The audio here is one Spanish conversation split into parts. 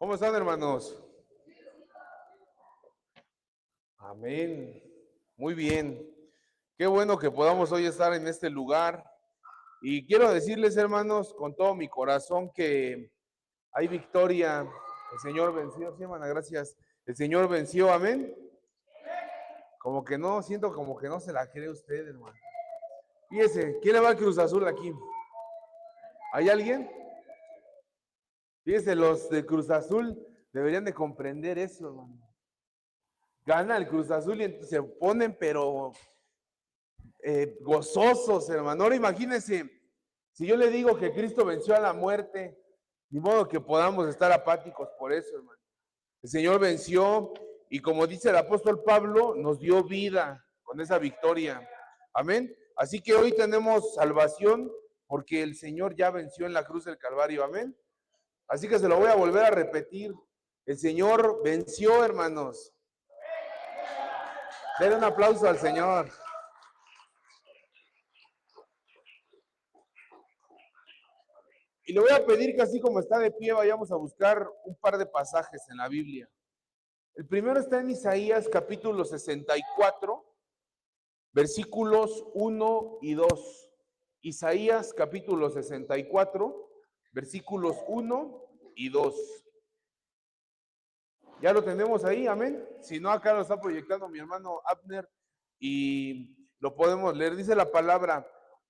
¿Cómo están, hermanos? Amén. Muy bien. Qué bueno que podamos hoy estar en este lugar. Y quiero decirles, hermanos, con todo mi corazón que hay victoria. El Señor venció. Sí, hermana, gracias. El Señor venció. Amén. Como que no, siento como que no se la cree usted, hermano. Fíjese, ¿quién le va al Cruz Azul aquí? ¿Hay alguien? Fíjese, los de Cruz Azul deberían de comprender eso, hermano. Gana el Cruz Azul y se ponen, pero gozosos, hermano. Ahora imagínense, si yo le digo que Cristo venció a la muerte, ni modo que podamos estar apáticos por eso, hermano. El Señor venció y como dice el apóstol Pablo, nos dio vida con esa victoria. Amén. Así que hoy tenemos salvación porque el Señor ya venció en la cruz del Calvario. Amén. Así que se lo voy a volver a repetir. El Señor venció, hermanos. Den un aplauso al Señor. Y le voy a pedir que así como está de pie, vayamos a buscar un par de pasajes en la Biblia. El primero está en Isaías capítulo 64, versículos 1 y 2. Isaías capítulo 64, versículos 1 y 2. ¿Ya lo tenemos ahí? Amén. Si no, acá lo está proyectando mi hermano Abner y lo podemos leer. Dice la palabra: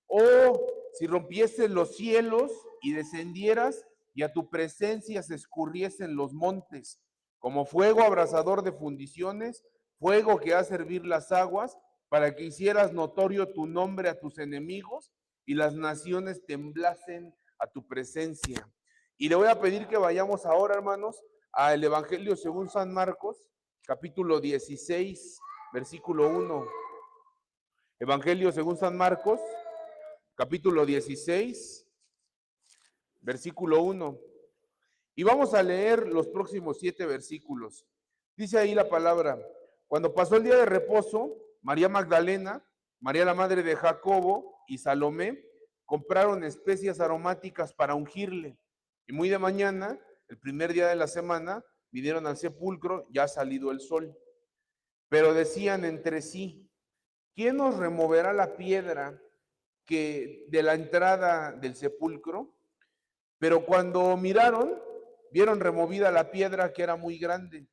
oh, si rompieses los cielos y descendieras y a tu presencia se escurriesen los montes, como fuego abrasador de fundiciones, fuego que hace hervir las aguas, para que hicieras notorio tu nombre a tus enemigos y las naciones temblasen a tu presencia. Y le voy a pedir que vayamos ahora, hermanos, al Evangelio según San Marcos, capítulo 16, versículo 1. Evangelio según San Marcos, capítulo 16, versículo 1. Y vamos a leer los próximos 7 versículos. Dice ahí la palabra: cuando pasó el día de reposo, María Magdalena, María la madre de Jacobo y Salomé compraron especias aromáticas para ungirle. Y muy de mañana, el primer día de la semana, vinieron al sepulcro ya salido el sol. Pero decían entre sí: ¿quién nos removerá la piedra que de la entrada del sepulcro? Pero cuando miraron, vieron removida la piedra, que era muy grande.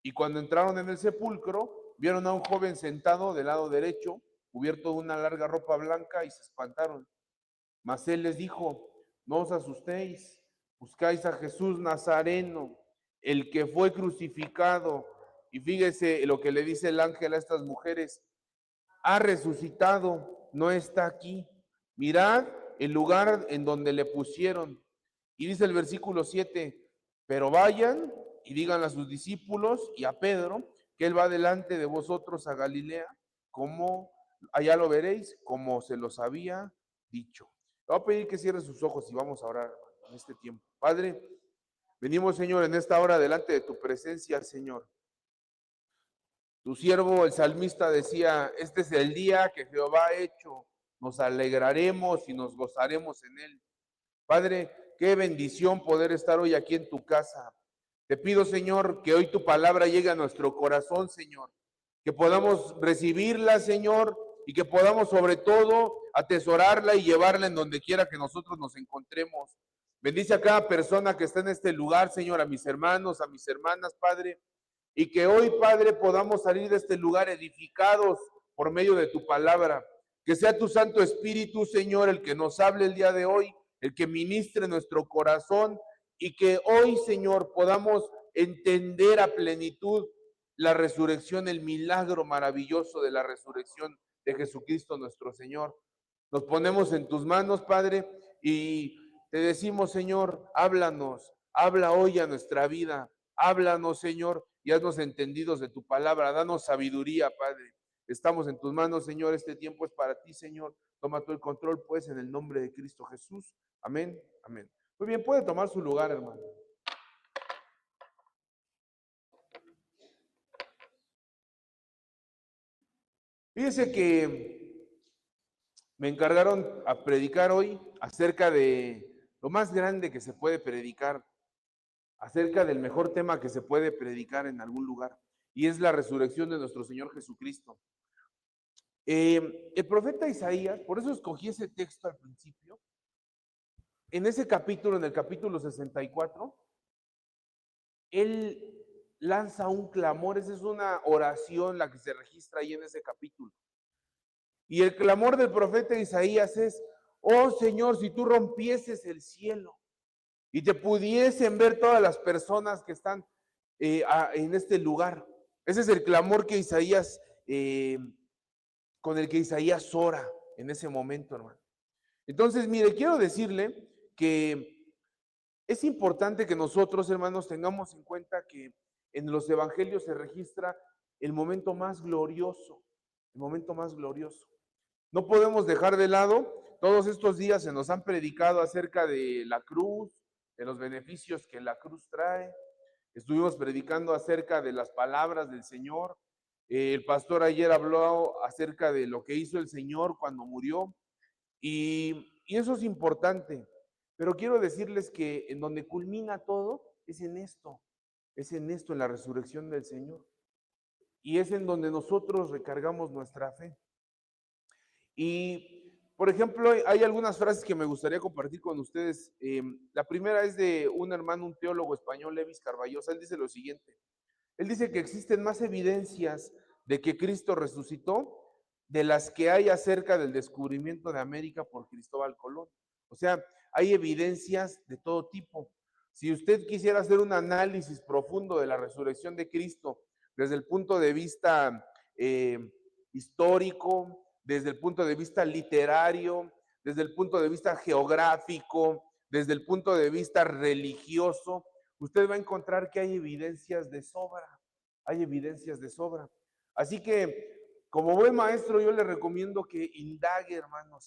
Y cuando entraron en el sepulcro, vieron a un joven sentado del lado derecho, cubierto de una larga ropa blanca, y se espantaron. Mas él les dijo: no os asustéis, buscáis a Jesús Nazareno, el que fue crucificado. Y fíjese lo que le dice el ángel a estas mujeres: ha resucitado, no está aquí. Mirad el lugar en donde le pusieron. Y dice el versículo 7, pero vayan y digan a sus discípulos y a Pedro que él va delante de vosotros a Galilea, como allá lo veréis, como se los había dicho. Le voy a pedir que cierre sus ojos y vamos a orar en este tiempo. Padre, venimos, Señor, en esta hora delante de tu presencia, Señor. Tu siervo, el salmista, decía: este es el día que Jehová ha hecho, nos alegraremos y nos gozaremos en él. Padre, qué bendición poder estar hoy aquí en tu casa. Te pido, Señor, que hoy tu palabra llegue a nuestro corazón, Señor. Que podamos recibirla, Señor, y que podamos sobre todo atesorarla y llevarla en donde quiera que nosotros nos encontremos. Bendice a cada persona que está en este lugar, Señor, a mis hermanos, a mis hermanas, Padre. Y que hoy, Padre, podamos salir de este lugar edificados por medio de tu palabra. Que sea tu Santo Espíritu, Señor, el que nos hable el día de hoy, el que ministre nuestro corazón, y que hoy, Señor, podamos entender a plenitud la resurrección, el milagro maravilloso de la resurrección de Jesucristo nuestro Señor. Nos ponemos en tus manos, Padre, y te decimos, Señor, háblanos, habla hoy a nuestra vida, háblanos, Señor, y haznos entendidos de tu palabra, danos sabiduría, Padre. Estamos en tus manos, Señor, este tiempo es para ti, Señor. Toma tú el control, pues, en el nombre de Cristo Jesús. Amén, amén. Muy bien, puede tomar su lugar, hermano. Fíjese que me encargaron a predicar hoy acerca de lo más grande que se puede predicar. acerca del mejor tema que se puede predicar en algún lugar, y es la resurrección de nuestro Señor Jesucristo. El profeta Isaías, por eso escogí ese texto al principio, en ese capítulo, en el capítulo 64, él lanza un clamor, esa es una oración la que se registra ahí en ese capítulo. Y el clamor del profeta Isaías es: oh Señor, si tú rompieses el cielo y te pudiesen ver todas las personas que están en este lugar. Ese es el clamor que Isaías, con el que Isaías ora en ese momento, hermano. Entonces, mire, quiero decirle que es importante que nosotros, hermanos, tengamos en cuenta que en los evangelios se registra el momento más glorioso, el momento más glorioso. No podemos dejar de lado, todos estos días se nos han predicado acerca de la cruz, de los beneficios que la cruz trae. Estuvimos predicando acerca de las palabras del Señor. El pastor ayer habló acerca de lo que hizo el Señor cuando murió. Y eso es importante. Pero quiero decirles que en donde culmina todo es en esto, en la resurrección del Señor. Y es en donde nosotros recargamos nuestra fe. Y, por ejemplo, hay algunas frases que me gustaría compartir con ustedes. La primera es de un hermano, un teólogo español, Levis Carballosa. Él dice lo siguiente. Él dice que existen más evidencias de que Cristo resucitó de las que hay acerca del descubrimiento de América por Cristóbal Colón. O sea, hay evidencias de todo tipo. Si usted quisiera hacer un análisis profundo de la resurrección de Cristo desde el punto de vista histórico, desde el punto de vista literario, desde el punto de vista geográfico, desde el punto de vista religioso, usted va a encontrar que hay evidencias de sobra, hay evidencias de sobra. Así que, como buen maestro, yo le recomiendo que indague, hermano,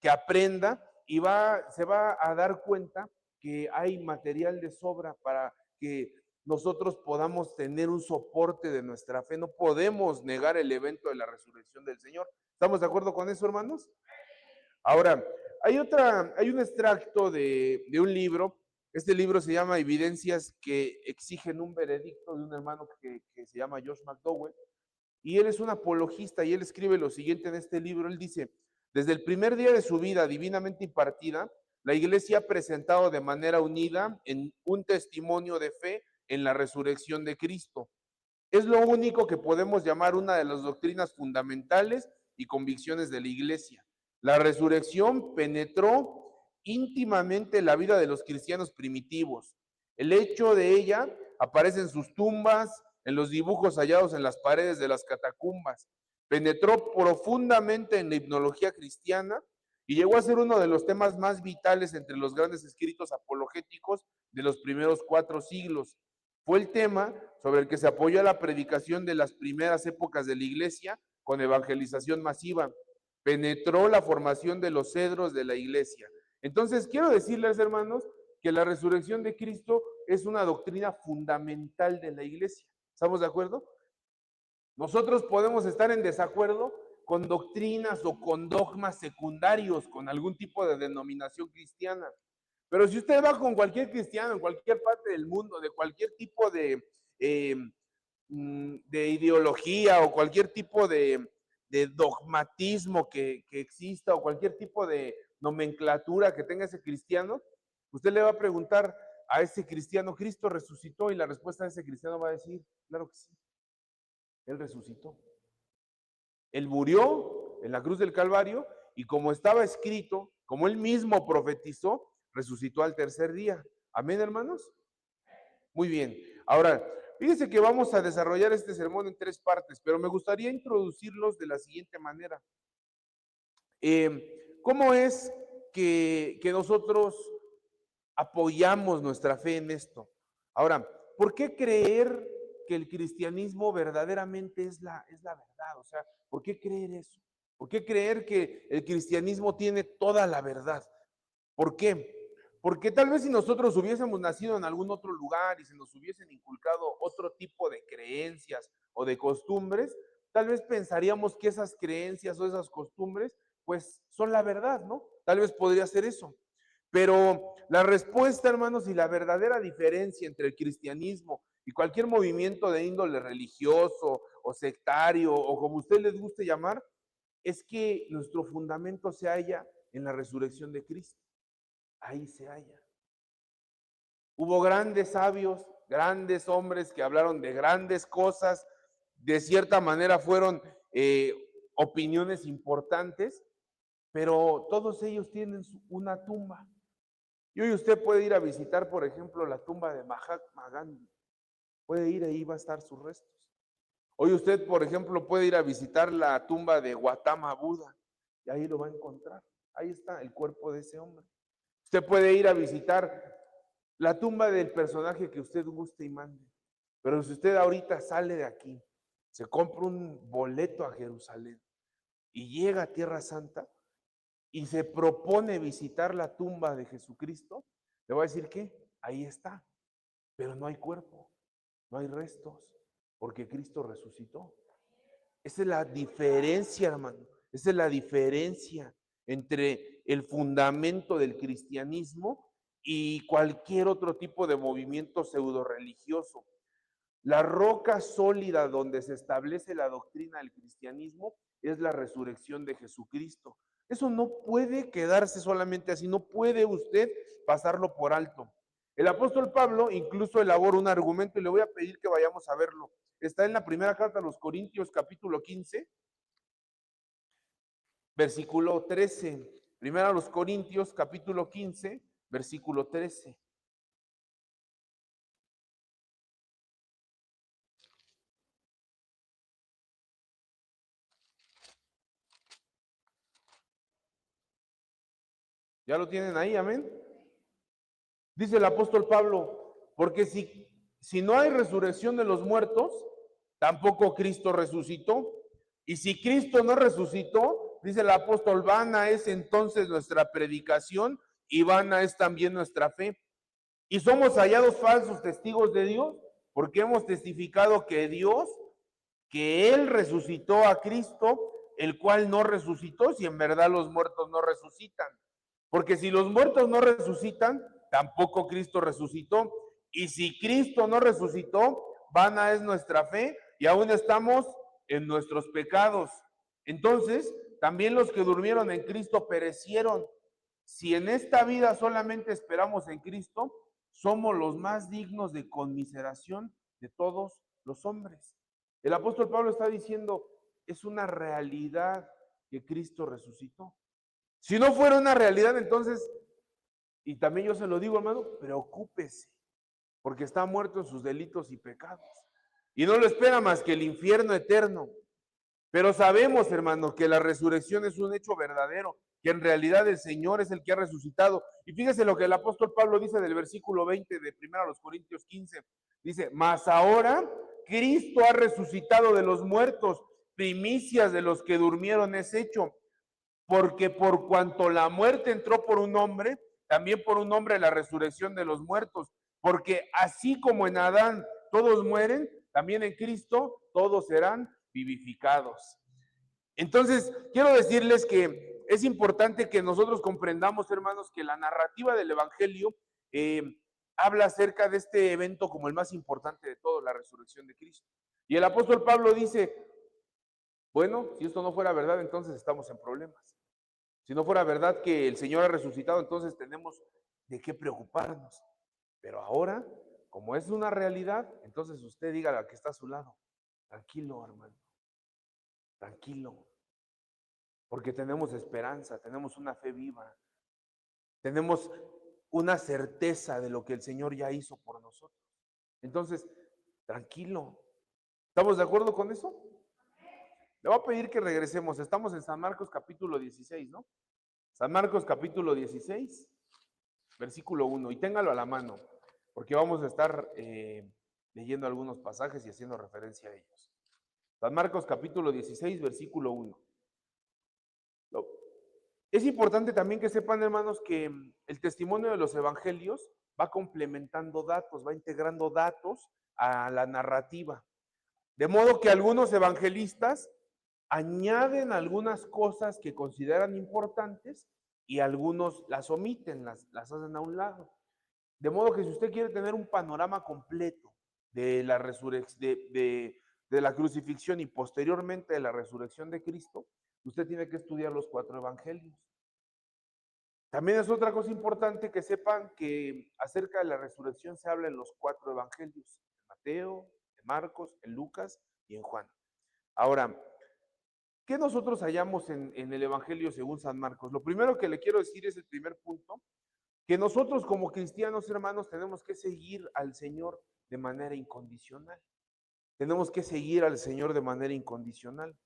que aprenda y se va a dar cuenta que hay material de sobra para que nosotros podamos tener un soporte de nuestra fe. No podemos negar el evento de la resurrección del Señor. ¿Estamos de acuerdo con eso, hermanos? Ahora, hay un extracto de un libro. Este libro se llama Evidencias que exigen un veredicto, de un hermano que se llama Josh McDowell. Y él es un apologista y él escribe lo siguiente en este libro. Él dice: desde el primer día de su vida divinamente impartida, la Iglesia ha presentado de manera unida en un testimonio de fe en la resurrección de Cristo. Es lo único que podemos llamar una de las doctrinas fundamentales y convicciones de la Iglesia. La resurrección penetró íntimamente la vida de los cristianos primitivos. El hecho de ella aparece en sus tumbas, en los dibujos hallados en las paredes de las catacumbas. Penetró profundamente en la hipnología cristiana y llegó a ser uno de los temas más vitales entre los grandes escritos apologéticos de los primeros 4 siglos. Fue el tema sobre el que se apoyó la predicación de las primeras épocas de la Iglesia con evangelización masiva. Penetró la formación de los cedros de la Iglesia. Entonces, quiero decirles, hermanos, que la resurrección de Cristo es una doctrina fundamental de la Iglesia. ¿Estamos de acuerdo? Nosotros podemos estar en desacuerdo con doctrinas o con dogmas secundarios, con algún tipo de denominación cristiana. Pero si usted va con cualquier cristiano en cualquier parte del mundo, de cualquier tipo de ideología o cualquier tipo de dogmatismo que exista o cualquier tipo de nomenclatura que tenga ese cristiano, usted le va a preguntar a ese cristiano: ¿Cristo resucitó? Y la respuesta de ese cristiano va a decir: claro que sí, Él resucitó. Él murió en la cruz del Calvario y, como estaba escrito, como Él mismo profetizó, resucitó al tercer día. ¿Amén, hermanos? Muy bien. Ahora, fíjense que vamos a desarrollar este sermón en 3 partes, pero me gustaría introducirlos de la siguiente manera. ¿Cómo es que nosotros apoyamos nuestra fe en esto? Ahora, ¿por qué creer que el cristianismo verdaderamente es la verdad? O sea, ¿por qué creer eso? ¿Por qué creer que el cristianismo tiene toda la verdad? ¿Por qué? Porque tal vez si nosotros hubiésemos nacido en algún otro lugar y se nos hubiesen inculcado otro tipo de creencias o de costumbres, tal vez pensaríamos que esas creencias o esas costumbres pues son la verdad, ¿no? Tal vez podría ser eso. Pero la respuesta, hermanos, y la verdadera diferencia entre el cristianismo y cualquier movimiento de índole religioso o sectario o como usted les guste llamar, es que nuestro fundamento se halla en la resurrección de Cristo. Ahí se halla. Hubo grandes sabios, grandes hombres que hablaron de grandes cosas, de cierta manera fueron opiniones importantes, pero todos ellos tienen una tumba. Y hoy usted puede ir a visitar, por ejemplo, la tumba de Mahatma Gandhi. Puede ir, ahí va a estar sus restos. Hoy usted, por ejemplo, puede ir a visitar la tumba de Gautama Buda y ahí lo va a encontrar. Ahí está el cuerpo de ese hombre. Usted puede ir a visitar la tumba del personaje que usted guste y mande. Pero si usted ahorita sale de aquí, se compra un boleto a Jerusalén y llega a Tierra Santa y se propone visitar la tumba de Jesucristo, le voy a decir que ahí está, pero no hay cuerpo, no hay restos, porque Cristo resucitó. Esa es la diferencia, hermano. Esa es la diferencia entre el fundamento del cristianismo y cualquier otro tipo de movimiento pseudo religioso. La roca sólida donde se establece la doctrina del cristianismo es la resurrección de Jesucristo. Eso no puede quedarse solamente así, no puede usted pasarlo por alto. El apóstol Pablo incluso elabora un argumento y le voy a pedir que vayamos a verlo. Está en la primera carta a los Corintios, capítulo 15, versículo 13. Primera a los Corintios, capítulo 15, versículo 13. ¿Ya lo tienen ahí? Amén. Dice el apóstol Pablo, porque si no hay resurrección de los muertos, tampoco Cristo resucitó. Y si Cristo no resucitó, dice el apóstol, vana es entonces nuestra predicación y vana es también nuestra fe. Y somos hallados falsos testigos de Dios, porque hemos testificado que Dios, que Él resucitó a Cristo, el cual no resucitó, si en verdad los muertos no resucitan. Porque si los muertos no resucitan, tampoco Cristo resucitó. Y si Cristo no resucitó, vana es nuestra fe y aún estamos en nuestros pecados. Entonces, también los que durmieron en Cristo perecieron. Si en esta vida solamente esperamos en Cristo, somos los más dignos de conmiseración de todos los hombres. El apóstol Pablo está diciendo, es una realidad que Cristo resucitó. Si no fuera una realidad, entonces, y también yo se lo digo, hermano, preocúpese, porque está muerto en sus delitos y pecados. Y no lo espera más que el infierno eterno. Pero sabemos, hermanos, que la resurrección es un hecho verdadero, que en realidad el Señor es el que ha resucitado. Y fíjese lo que el apóstol Pablo dice del versículo 20 de 1 Corintios 15. Dice, mas ahora Cristo ha resucitado de los muertos, primicias de los que durmieron es hecho. Porque por cuanto la muerte entró por un hombre, también por un hombre la resurrección de los muertos. Porque así como en Adán todos mueren, también en Cristo todos serán vivificados. Entonces, quiero decirles que es importante que nosotros comprendamos, hermanos, que la narrativa del Evangelio habla acerca de este evento como el más importante de todo, la resurrección de Cristo. Y el apóstol Pablo dice, bueno, si esto no fuera verdad, entonces estamos en problemas. Si no fuera verdad que el Señor ha resucitado, entonces tenemos de qué preocuparnos. Pero ahora, como es una realidad, entonces usted diga a la que está a su lado, tranquilo, hermano, tranquilo, porque tenemos esperanza, tenemos una fe viva, tenemos una certeza de lo que el Señor ya hizo por nosotros. Entonces, tranquilo. ¿Estamos de acuerdo con eso? Le voy a pedir que regresemos. Estamos en San Marcos capítulo 16, ¿no? San Marcos capítulo 16, versículo 1. Y téngalo a la mano, porque vamos a estar leyendo algunos pasajes y haciendo referencia a ellos. San Marcos capítulo 16, versículo 1. Es importante también que sepan, hermanos, que el testimonio de los evangelios va complementando datos, va integrando datos a la narrativa. De modo que algunos evangelistas añaden algunas cosas que consideran importantes y algunos las omiten, las hacen a un lado. De modo que si usted quiere tener un panorama completo de la resurrección, de la crucifixión y posteriormente de la resurrección de Cristo, usted tiene que estudiar los 4 evangelios. También es otra cosa importante que sepan que acerca de la resurrección se habla en los 4 evangelios, en Mateo, en Marcos, en Lucas y en Juan. Ahora, ¿qué nosotros hallamos en el Evangelio según San Marcos? Lo primero que le quiero decir es el primer punto, que nosotros como cristianos, hermanos, tenemos que seguir al Señor de manera incondicional. Tenemos que seguir al Señor de manera incondicional.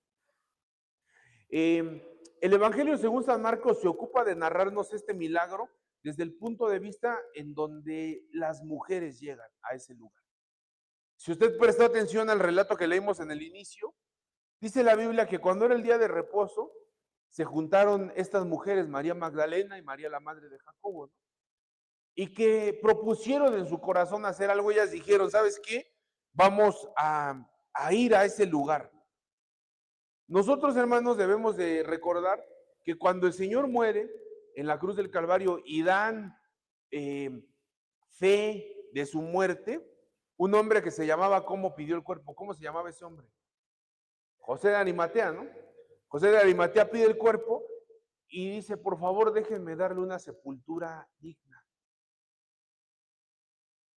El Evangelio según San Marcos se ocupa de narrarnos este milagro desde el punto de vista en donde las mujeres llegan a ese lugar. Si usted prestó atención al relato que leímos en el inicio, dice la Biblia que cuando era el día de reposo, se juntaron estas mujeres, María Magdalena y María la madre de Jacobo, ¿no? Y que propusieron en su corazón hacer algo. Ellas dijeron, ¿sabes qué? Vamos a ir a ese lugar. Nosotros, hermanos, debemos de recordar que cuando el Señor muere en la cruz del Calvario y dan fe de su muerte, un hombre que se llamaba, ¿cómo pidió el cuerpo? ¿Cómo se llamaba ese hombre? José de Arimatea, ¿no? José de Arimatea pide el cuerpo y dice, por favor, déjenme darle una sepultura digna.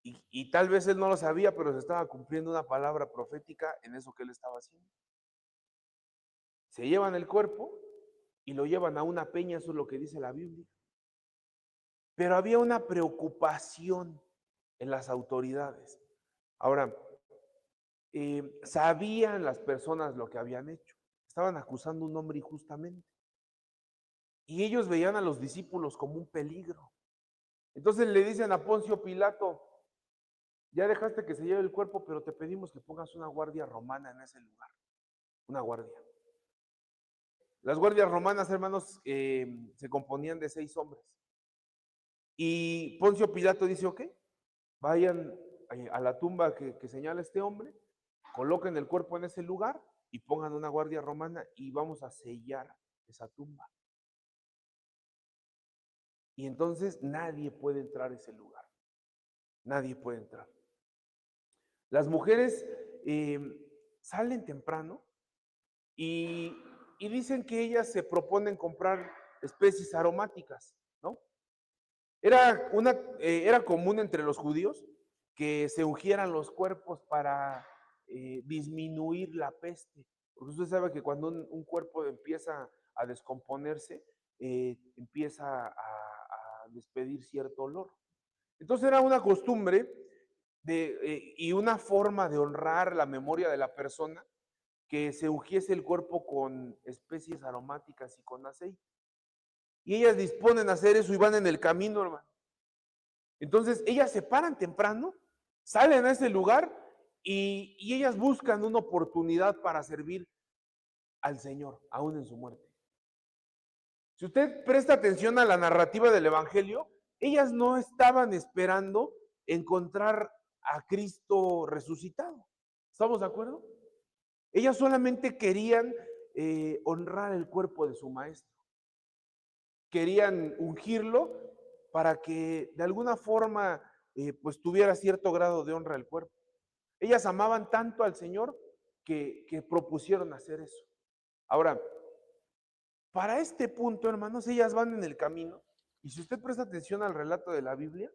Y tal vez él no lo sabía, pero se estaba cumpliendo una palabra profética en eso que él estaba haciendo. Se llevan el cuerpo y lo llevan a una peña, eso es lo que dice la Biblia. Pero había una preocupación en las autoridades. Ahora, sabían las personas lo que habían hecho. Estaban acusando a un hombre injustamente. Y ellos veían a los discípulos como un peligro. Entonces le dicen a Poncio Pilato, ya dejaste que se lleve el cuerpo, pero te pedimos que pongas una guardia romana en ese lugar. Una guardia. Las guardias romanas, hermanos, se componían de 6 hombres. Y Poncio Pilato dice, ok, vayan a la tumba que señala este hombre, coloquen el cuerpo en ese lugar y pongan una guardia romana y vamos a sellar esa tumba. Y entonces nadie puede entrar a ese lugar. Nadie puede entrar. Las mujeres salen temprano y dicen que ellas se proponen comprar especies aromáticas, ¿no? Era común entre los judíos que se ungieran los cuerpos para disminuir la peste. Porque usted sabe que cuando un cuerpo empieza a descomponerse, empieza a despedir cierto olor. Entonces era una costumbre y una forma de honrar la memoria de la persona que se ungiese el cuerpo con especies aromáticas y con aceite. Y ellas disponen a hacer eso y van en el camino, hermano. Entonces ellas se paran temprano, salen a ese lugar y ellas buscan una oportunidad para servir al Señor, aún en su muerte. Si usted presta atención a la narrativa del Evangelio, ellas no estaban esperando encontrar a Cristo resucitado. ¿Estamos de acuerdo? Ellas solamente querían honrar el cuerpo de su maestro. Querían ungirlo para que de alguna forma pues tuviera cierto grado de honra el cuerpo. Ellas amaban tanto al Señor que propusieron hacer eso. Ahora, para este punto, hermanos, ellas van en el camino y si usted presta atención al relato de la Biblia,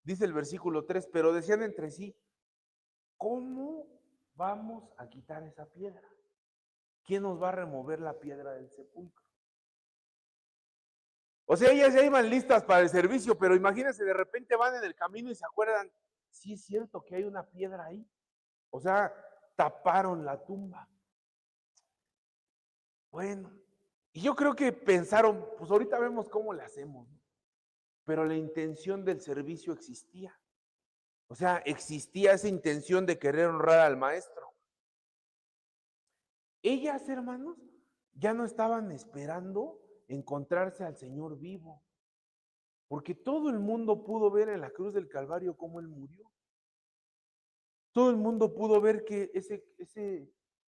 dice el versículo 3, pero decían entre sí, ¿cómo vamos a quitar esa piedra? ¿Quién nos va a remover la piedra del sepulcro? O sea, ellas ya iban listas para el servicio, pero imagínense, de repente van en el camino y se acuerdan, sí es cierto que hay una piedra ahí. O sea, taparon la tumba. Bueno, y yo creo que pensaron, pues ahorita vemos cómo le hacemos, ¿no? Pero la intención del servicio existía. O sea, existía esa intención de querer honrar al maestro. Ellas, hermanos, ya no estaban esperando encontrarse al Señor vivo, porque todo el mundo pudo ver en la cruz del Calvario cómo Él murió. Todo el mundo pudo ver que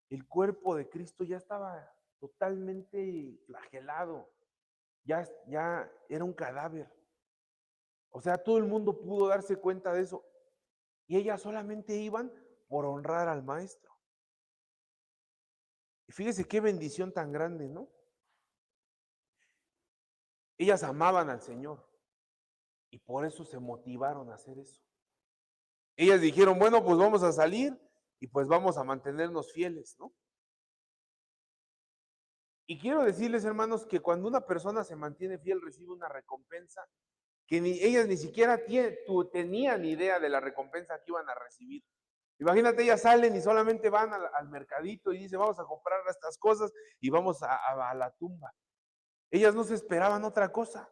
el cuerpo de Cristo ya estaba totalmente flagelado, ya era un cadáver. O sea, todo el mundo pudo darse cuenta de eso. Y ellas solamente iban por honrar al maestro. Y fíjese qué bendición tan grande, ¿no? Ellas amaban al Señor y por eso se motivaron a hacer eso. Ellas dijeron, bueno, pues vamos a salir y pues vamos a mantenernos fieles, ¿no? Y quiero decirles, hermanos, que cuando una persona se mantiene fiel recibe una recompensa que ellas ni siquiera tenían idea de la recompensa que iban a recibir. Imagínate, ellas salen y solamente van al mercadito y dicen, vamos a comprar estas cosas y vamos a la tumba. Ellas no se esperaban otra cosa,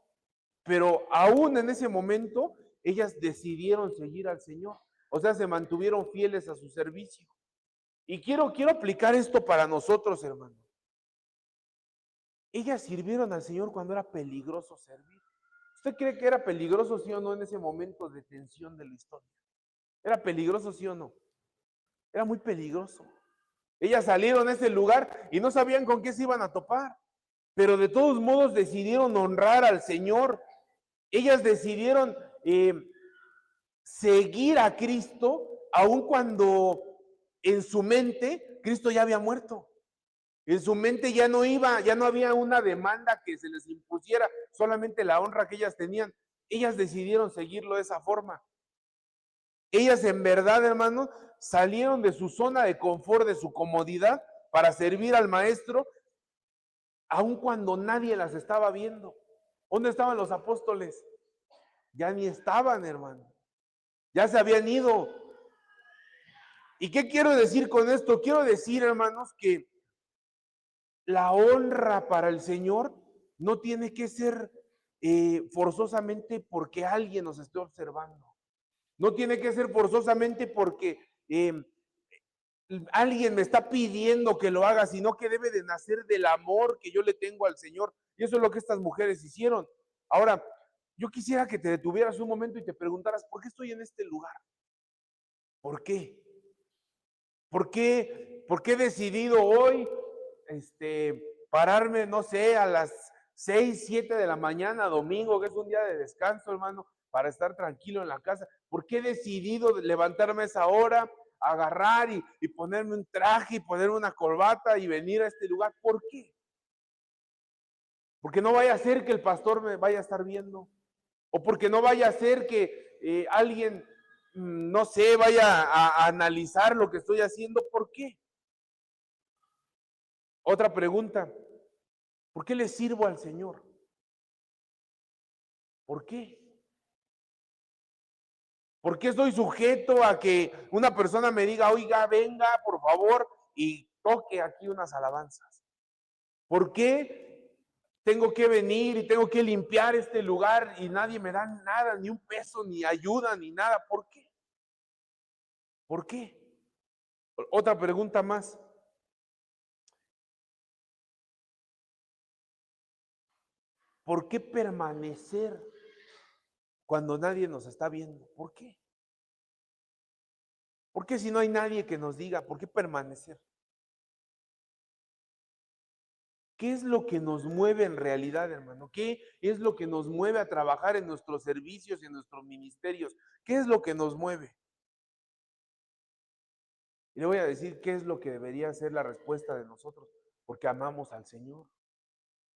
pero aún en ese momento, ellas decidieron seguir al Señor. O sea, se mantuvieron fieles a su servicio. Y quiero aplicar esto para nosotros, hermanos. Ellas sirvieron al Señor cuando era peligroso servir. ¿Usted cree que era peligroso, sí o no, en ese momento de tensión de la historia? ¿Era peligroso, sí o no? Era muy peligroso. Ellas salieron a ese lugar y no sabían con qué se iban a topar, pero de todos modos decidieron honrar al Señor. Ellas decidieron seguir a Cristo, aun cuando en su mente Cristo ya había muerto. En su mente ya no había una demanda que se les impusiera, solamente la honra que ellas tenían. Ellas decidieron seguirlo de esa forma. Ellas en verdad, hermanos, salieron de su zona de confort, de su comodidad, para servir al maestro, aun cuando nadie las estaba viendo. ¿Dónde estaban los apóstoles? Ya ni estaban, hermano. Ya se habían ido. ¿Y qué quiero decir con esto? Quiero decir, hermanos, que la honra para el Señor no tiene que ser forzosamente porque alguien nos esté observando. No tiene que ser forzosamente porque alguien me está pidiendo que lo haga, sino que debe de nacer del amor que yo le tengo al Señor. Y eso es lo que estas mujeres hicieron. Ahora, yo quisiera que te detuvieras un momento y te preguntaras, ¿por qué estoy en este lugar? ¿Por qué? ¿Por qué he decidido hoy pararme, no sé, a las 6, 7 de la mañana, domingo, que es un día de descanso, hermano, para estar tranquilo en la casa? ¿Por qué he decidido levantarme a esa hora, agarrar y ponerme un traje y ponerme una corbata y venir a este lugar? ¿Por qué? Porque no vaya a ser que el pastor me vaya a estar viendo, o porque no vaya a ser que alguien, no sé, vaya a analizar lo que estoy haciendo. ¿Por qué? Otra pregunta, ¿por qué le sirvo al Señor? ¿Por qué? ¿Por qué estoy sujeto a que una persona me diga, oiga, venga, por favor, y toque aquí unas alabanzas? ¿Por qué tengo que venir y tengo que limpiar este lugar y nadie me da nada, ni un peso, ni ayuda, ni nada? ¿Por qué? ¿Por qué? Otra pregunta más. ¿Por qué permanecer cuando nadie nos está viendo? ¿Por qué? ¿Por qué si no hay nadie que nos diga? ¿Por qué permanecer? ¿Qué es lo que nos mueve en realidad, hermano? ¿Qué es lo que nos mueve a trabajar en nuestros servicios y en nuestros ministerios? ¿Qué es lo que nos mueve? Y le voy a decir qué es lo que debería ser la respuesta de nosotros. Porque amamos al Señor,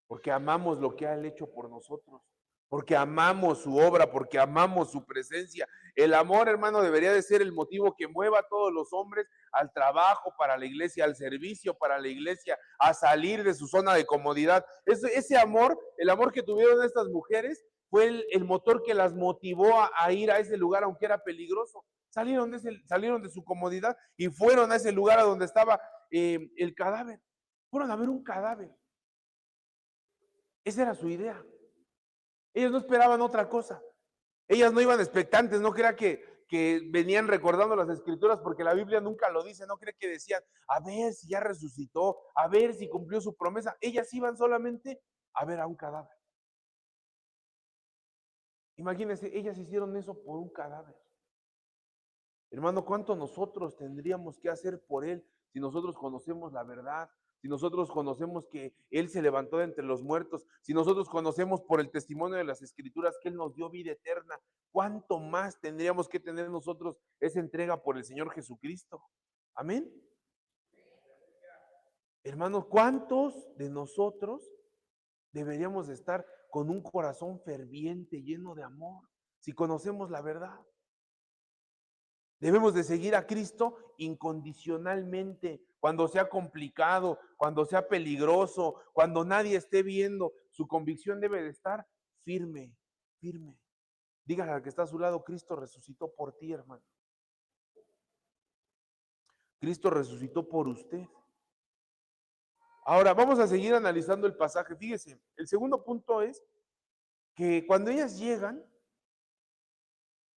porque amamos lo que Él ha hecho por nosotros, porque amamos su obra, porque amamos su presencia. El amor, hermano, debería de ser el motivo que mueva a todos los hombres al trabajo para la iglesia, al servicio para la iglesia, a salir de su zona de comodidad. Ese amor, el amor que tuvieron estas mujeres, fue el motor que las motivó a ir a ese lugar, aunque era peligroso. Salieron de su comodidad y fueron a ese lugar a donde estaba el cadáver. Fueron a ver un cadáver. Esa era su idea. Ellos no esperaban otra cosa. Ellas no iban expectantes, no crea que venían recordando las escrituras, porque la Biblia nunca lo dice, no cree que decían, a ver si ya resucitó, a ver si cumplió su promesa. Ellas iban solamente a ver a un cadáver. Imagínense, ellas hicieron eso por un cadáver. Hermano, ¿cuánto nosotros tendríamos que hacer por él si nosotros conocemos la verdad? si nosotros conocemos que Él se levantó de entre los muertos, si nosotros conocemos por el testimonio de las Escrituras que Él nos dio vida eterna, ¿cuánto más tendríamos que tener nosotros esa entrega por el Señor Jesucristo? Amén. Hermanos, ¿cuántos de nosotros deberíamos estar con un corazón ferviente, lleno de amor, si conocemos la verdad? Debemos de seguir a Cristo incondicionalmente, cuando sea complicado, cuando sea peligroso, cuando nadie esté viendo. Su convicción debe de estar firme, firme. Dígale al que está a su lado, Cristo resucitó por ti, hermano. Cristo resucitó por usted. Ahora, vamos a seguir analizando el pasaje. Fíjese, el segundo punto es que cuando ellas llegan,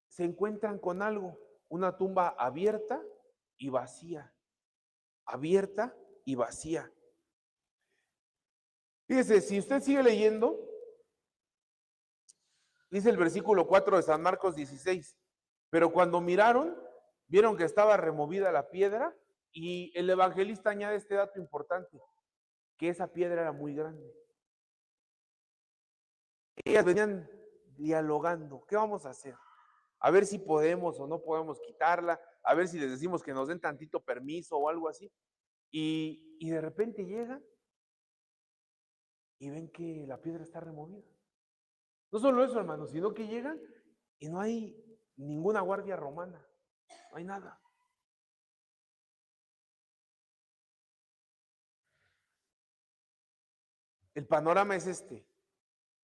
se encuentran con algo, una tumba abierta y vacía. Abierta y vacía. Fíjese, si usted sigue leyendo, dice el versículo 4 de San Marcos 16, pero cuando miraron, vieron que estaba removida la piedra, y el evangelista añade este dato importante, que esa piedra era muy grande. Ellas venían dialogando, ¿qué vamos a hacer? A ver si podemos o no podemos quitarla, a ver si les decimos que nos den tantito permiso o algo así. Y de repente llegan y ven que la piedra está removida. No solo eso, hermano, sino que llegan y no hay ninguna guardia romana, no hay nada. El panorama es este: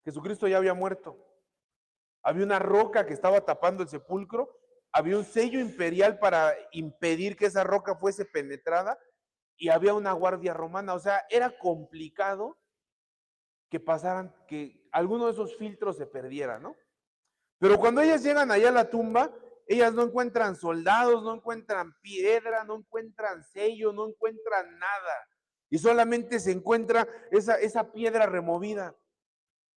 Jesucristo ya había muerto, había una roca que estaba tapando el sepulcro, había un sello imperial para impedir que esa roca fuese penetrada, y había una guardia romana. O sea, era complicado que pasaran, que alguno de esos filtros se perdiera, ¿no? Pero cuando ellas llegan allá a la tumba, ellas no encuentran soldados, no encuentran piedra, no encuentran sello, no encuentran nada. Y solamente se encuentra esa piedra removida.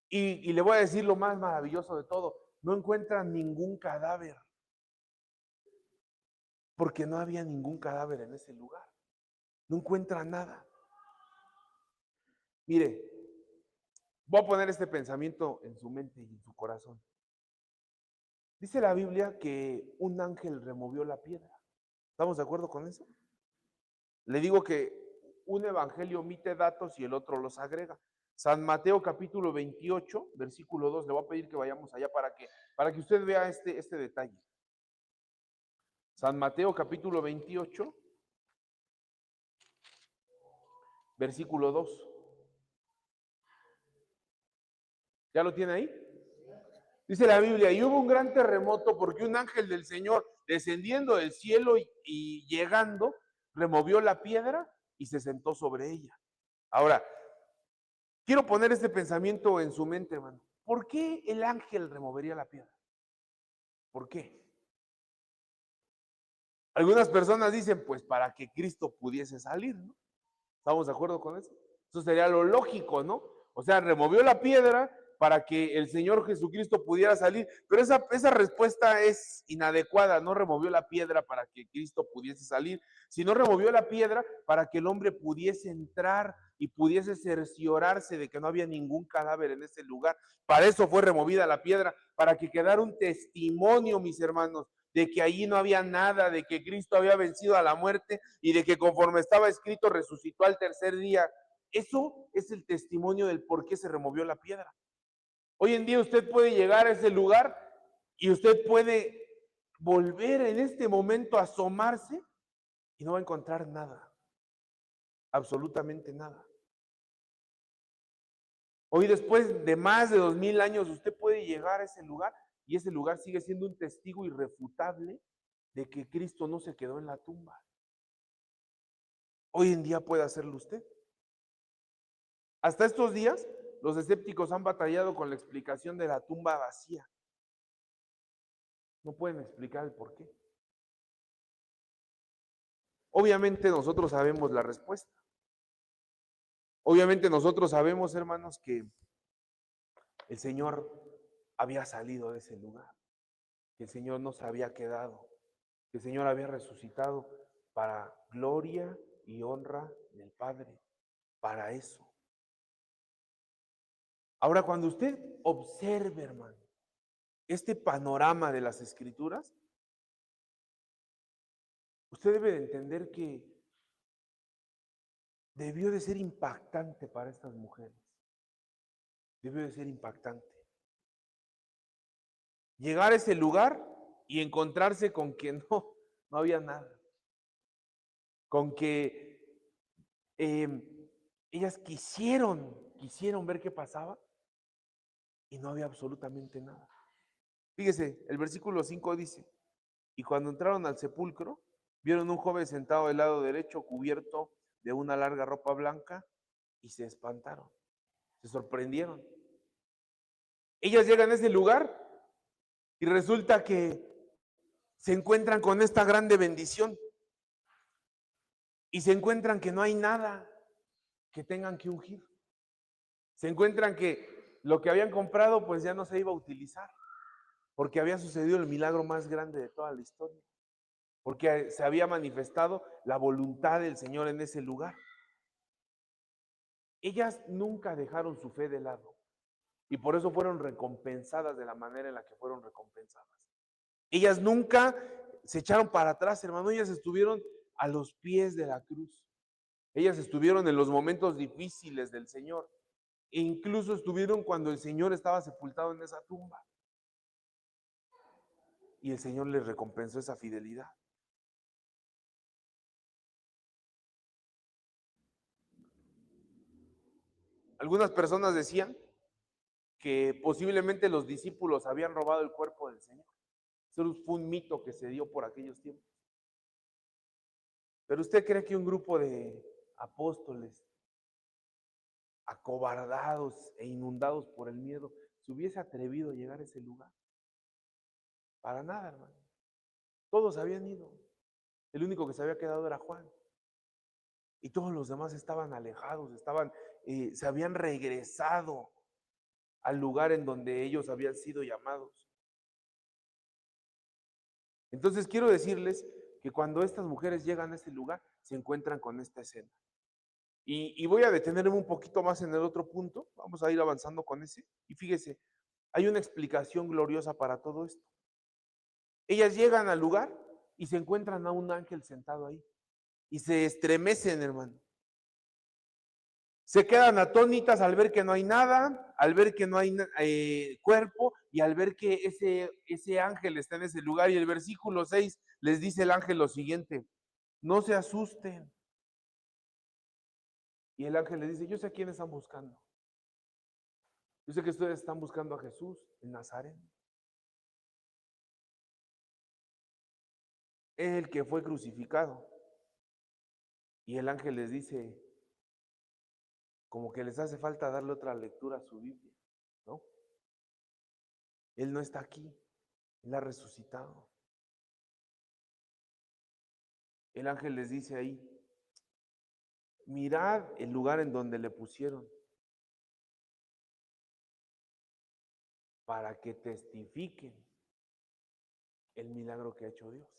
Y le voy a decir lo más maravilloso de todo: no encuentran ningún cadáver, porque no había ningún cadáver en ese lugar. No encuentran nada. Mire, voy a poner este pensamiento en su mente y en su corazón. Dice la Biblia que un ángel removió la piedra. ¿Estamos de acuerdo con eso? Le digo que un evangelio omite datos y el otro los agrega. San Mateo capítulo 28, versículo 2, le voy a pedir que vayamos allá para que usted vea este detalle. San Mateo capítulo 28, versículo 2. ¿Ya lo tiene ahí? Dice la Biblia, y hubo un gran terremoto porque un ángel del Señor, descendiendo del cielo y llegando, removió la piedra y se sentó sobre ella. Ahora, quiero poner este pensamiento en su mente, hermano. ¿Por qué el ángel removería la piedra? ¿Por qué? Algunas personas dicen, pues para que Cristo pudiese salir, ¿no? ¿Estamos de acuerdo con eso? Eso sería lo lógico, ¿no? O sea, removió la piedra para que el Señor Jesucristo pudiera salir, pero esa respuesta es inadecuada. No removió la piedra para que Cristo pudiese salir, sino removió la piedra para que el hombre pudiese entrar y pudiese cerciorarse de que no había ningún cadáver en ese lugar. Para eso fue removida la piedra, para que quedara un testimonio, mis hermanos, de que allí no había nada, de que Cristo había vencido a la muerte y de que, conforme estaba escrito, resucitó al tercer día. Eso es el testimonio del por qué se removió la piedra. Hoy en día usted puede llegar a ese lugar y usted puede volver en este momento a asomarse y no va a encontrar nada, absolutamente nada. Hoy, después de más de 2000 años, usted puede llegar a ese lugar y ese lugar sigue siendo un testigo irrefutable de que Cristo no se quedó en la tumba. Hoy en día puede hacerlo usted. Hasta estos días, los escépticos han batallado con la explicación de la tumba vacía. No pueden explicar el por qué. Obviamente nosotros sabemos la respuesta. Obviamente nosotros sabemos, hermanos, que el Señor había salido de ese lugar, que el Señor no se había quedado, que el Señor había resucitado para gloria y honra del Padre. para eso. Ahora, cuando usted observe, hermano, este panorama de las Escrituras, usted debe de entender que debió de ser impactante para estas mujeres. Debió de ser impactante. Llegar a ese lugar y encontrarse con que no había nada. Con que ellas quisieron ver qué pasaba y no había absolutamente nada. Fíjese, el versículo 5 dice, y cuando entraron al sepulcro, vieron un joven sentado del lado derecho, cubierto de una larga ropa blanca, y se espantaron, se sorprendieron. Ellas llegan a ese lugar y resulta que se encuentran con esta grande bendición y se encuentran que no hay nada que tengan que ungir. Se encuentran que lo que habían comprado pues ya no se iba a utilizar, porque había sucedido el milagro más grande de toda la historia, porque se había manifestado la voluntad del Señor en ese lugar. Ellas nunca dejaron su fe de lado y por eso fueron recompensadas de la manera en la que fueron recompensadas. Ellas nunca se echaron para atrás, hermano, ellas estuvieron a los pies de la cruz. Ellas estuvieron en los momentos difíciles del Señor e incluso estuvieron cuando el Señor estaba sepultado en esa tumba. Y el Señor les recompensó esa fidelidad. Algunas personas decían que posiblemente los discípulos habían robado el cuerpo del Señor. Eso fue un mito que se dio por aquellos tiempos. Pero ¿usted cree que un grupo de apóstoles acobardados e inundados por el miedo se hubiese atrevido a llegar a ese lugar? Para nada, hermano. Todos habían ido. El único que se había quedado era Juan. Y todos los demás estaban alejados, se habían regresado al lugar en donde ellos habían sido llamados. Entonces quiero decirles que cuando estas mujeres llegan a ese lugar, se encuentran con esta escena. Y voy a detenerme un poquito más en el otro punto, vamos a ir avanzando con ese. Y fíjese, hay una explicación gloriosa para todo esto. Ellas llegan al lugar y se encuentran a un ángel sentado ahí. Y se estremecen, hermano. Se quedan atónitas al ver que no hay nada, al ver que no hay cuerpo y al ver que ese ángel está en ese lugar. Y el versículo 6 les dice el ángel lo siguiente: no se asusten. Y el ángel les dice: yo sé a quién están buscando. Yo sé que ustedes están buscando a Jesús, el Nazareno. El que fue crucificado. Y el ángel les dice, como que les hace falta darle otra lectura a su Biblia, ¿no? Él no está aquí, Él ha resucitado. El ángel les dice ahí: mirad el lugar en donde le pusieron, para que testifiquen el milagro que ha hecho Dios.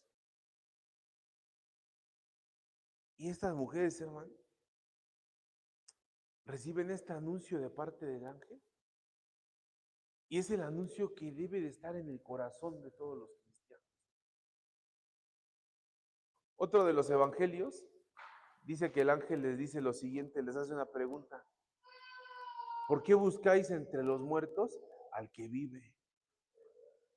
Y estas mujeres, hermano, reciben este anuncio de parte del ángel. Y es el anuncio que debe de estar en el corazón de todos los cristianos. Otro de los evangelios dice que el ángel les dice lo siguiente, les hace una pregunta: ¿por qué buscáis entre los muertos al que vive?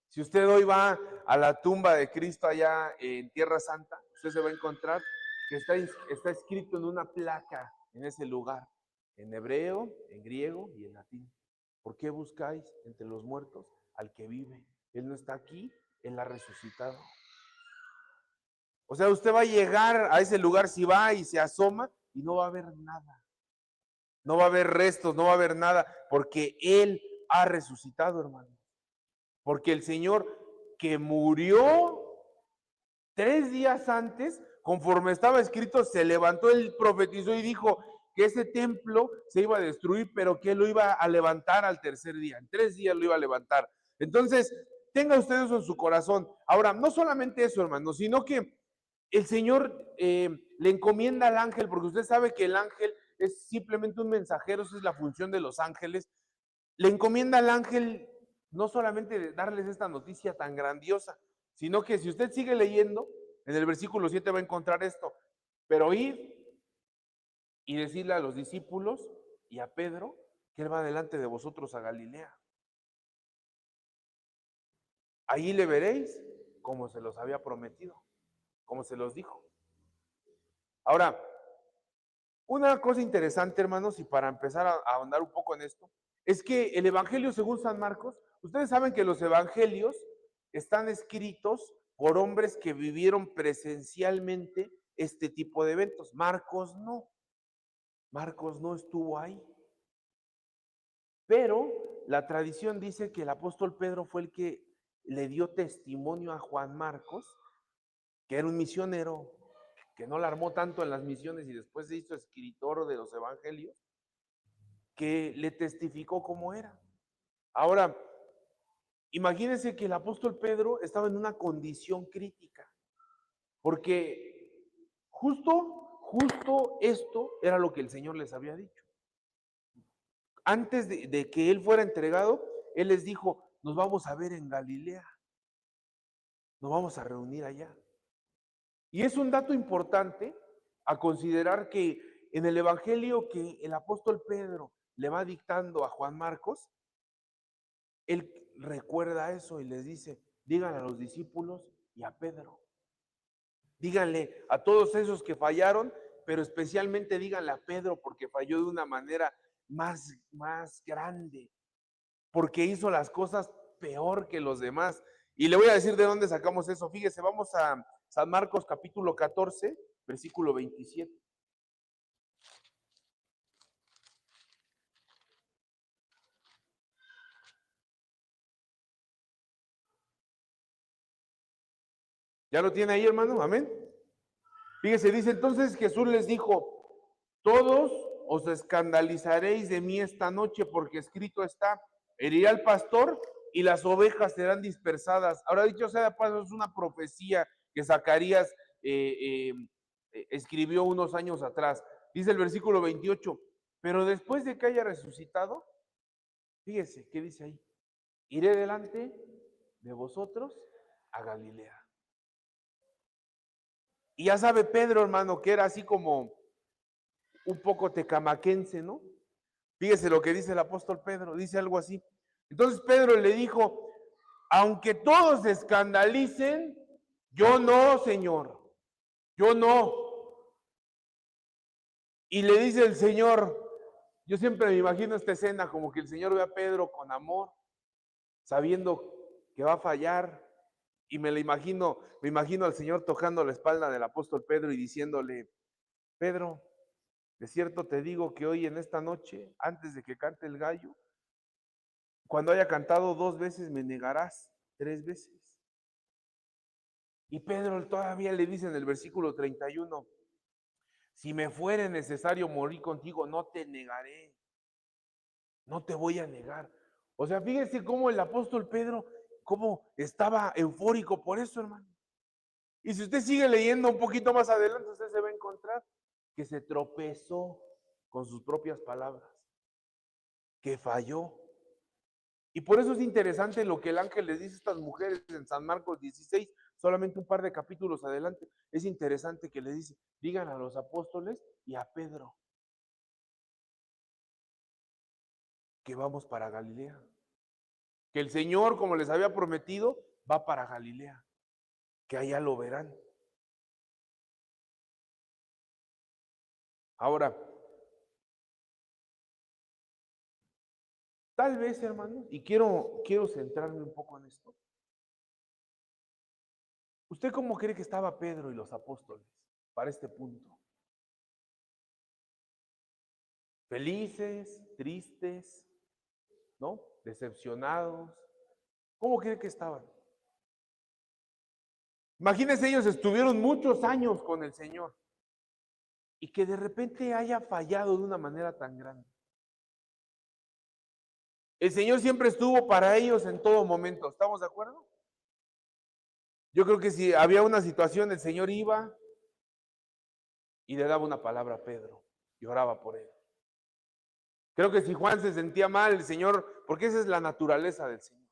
Si usted hoy va a la tumba de Cristo allá en Tierra Santa, usted se va a encontrar que está escrito en una placa en ese lugar, en hebreo, en griego y en latín. ¿Por qué buscáis entre los muertos al que vive? Él no está aquí, Él ha resucitado. O sea, usted va a llegar a ese lugar si va y se asoma y no va a haber nada. No va a haber restos, no va a haber nada, porque Él ha resucitado, hermano. Porque el Señor que murió 3 días antes, conforme estaba escrito, se levantó, Él profetizó y dijo que ese templo se iba a destruir, pero que Él lo iba a levantar al tercer día. En 3 días lo iba a levantar. Entonces, tenga usted eso en su corazón. Ahora, no solamente eso, hermano, sino que el Señor le encomienda al ángel, porque usted sabe que el ángel es simplemente un mensajero, esa es la función de los ángeles. Le encomienda al ángel no solamente darles esta noticia tan grandiosa, sino que si usted sigue leyendo, en el versículo 7 va a encontrar esto, pero id y decirle a los discípulos y a Pedro que él va delante de vosotros a Galilea. Allí le veréis como se los había prometido, como se los dijo. Ahora, una cosa interesante, hermanos, y para empezar a ahondar un poco en esto, es que el Evangelio según San Marcos, ustedes saben que los evangelios están escritos por hombres que vivieron presencialmente este tipo de eventos. Marcos no estuvo ahí. Pero la tradición dice que el apóstol Pedro fue el que le dio testimonio a Juan Marcos, que era un misionero, que no la armó tanto en las misiones y después se hizo escritor de los evangelios, que le testificó cómo era. Ahora, imagínense que el apóstol Pedro estaba en una condición crítica, porque justo esto era lo que el Señor les había dicho. Antes de que él fuera entregado, él les dijo, nos vamos a ver en Galilea, nos vamos a reunir allá. Y es un dato importante a considerar que en el evangelio que el apóstol Pedro le va dictando a Juan Marcos, él recuerda eso y les dice, digan a los discípulos y a Pedro. Díganle a todos esos que fallaron, pero especialmente díganle a Pedro porque falló de una manera más grande, porque hizo las cosas peor que los demás. Y le voy a decir de dónde sacamos eso. Fíjese, vamos a San Marcos capítulo 14, versículo 27. ¿Ya lo tiene ahí, hermano? Amén. Fíjese, dice entonces Jesús les dijo, todos os escandalizaréis de mí esta noche porque escrito está, heriré al pastor y las ovejas serán dispersadas. Ahora dicho sea de paso, es una profecía que Zacarías escribió unos años atrás. Dice el versículo 28, pero después de que haya resucitado, fíjese, ¿qué dice ahí? Iré delante de vosotros a Galilea. Y ya sabe Pedro, hermano, que era así como un poco tecamaquense, ¿no? Fíjese lo que dice el apóstol Pedro, dice algo así. Entonces Pedro le dijo, aunque todos se escandalicen, yo no, Señor, yo no. Y le dice el Señor, yo siempre me imagino esta escena como que el Señor ve a Pedro con amor, sabiendo que va a fallar, y me imagino al Señor tocando la espalda del apóstol Pedro y diciéndole, Pedro, de cierto te digo que hoy en esta noche, antes de que cante el gallo, cuando haya cantado 2 veces me negarás 3 veces. Y Pedro todavía le dice en el versículo 31, si me fuere necesario morir contigo, no te negaré, no te voy a negar. O sea, fíjense cómo el apóstol Pedro, cómo estaba eufórico por eso, hermano. Y si usted sigue leyendo un poquito más adelante, usted se va a encontrar que se tropezó con sus propias palabras, que falló. Y por eso es interesante lo que el ángel les dice a estas mujeres en San Marcos 16, solamente un par de capítulos adelante. Es interesante que le dice, digan a los apóstoles y a Pedro que vamos para Galilea. Que el Señor, como les había prometido, va para Galilea. Que allá lo verán. Ahora, tal vez, hermano, y quiero centrarme un poco en esto. ¿Usted cómo cree que estaba Pedro y los apóstoles para este punto? ¿Felices, tristes, no? ¿Decepcionados? ¿Cómo cree que estaban? Imagínense, ellos estuvieron muchos años con el Señor y que de repente haya fallado de una manera tan grande. El Señor siempre estuvo para ellos en todo momento, ¿estamos de acuerdo? Yo creo que si había una situación, el Señor iba y le daba una palabra a Pedro. y oraba por él. Creo que si Juan se sentía mal, el Señor, porque esa es la naturaleza del Señor,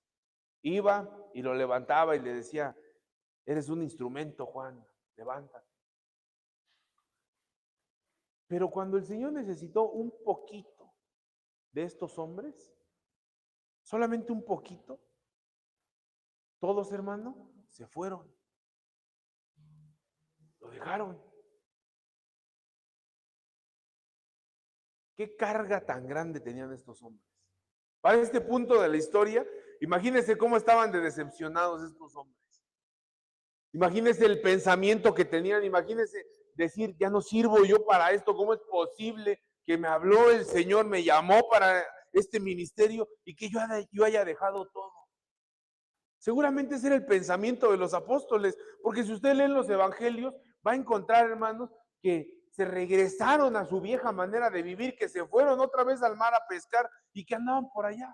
iba y lo levantaba y le decía, eres un instrumento, Juan, levántate. Pero cuando el Señor necesitó un poquito de estos hombres, solamente un poquito, todos, hermano, se fueron. Lo dejaron. ¿Qué carga tan grande tenían estos hombres? Para este punto de la historia, imagínense cómo estaban de decepcionados estos hombres. Imagínense el pensamiento que tenían, imagínense decir, ya no sirvo yo para esto, ¿cómo es posible que me habló el Señor, me llamó para este ministerio y que yo haya dejado todo? Seguramente ese era el pensamiento de los apóstoles, porque si usted lee los evangelios, va a encontrar, hermanos, que se regresaron a su vieja manera de vivir, que se fueron otra vez al mar a pescar y que andaban por allá.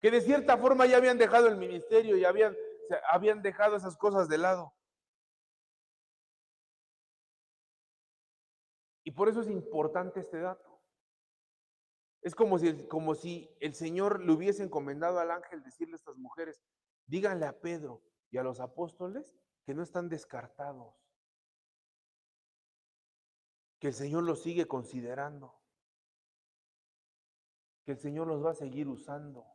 Que de cierta forma ya habían dejado el ministerio y habían dejado esas cosas de lado. Y por eso es importante este dato. Es como si el Señor le hubiese encomendado al ángel decirle a estas mujeres, díganle a Pedro y a los apóstoles que no están descartados, que el Señor los sigue considerando, que el Señor los va a seguir usando,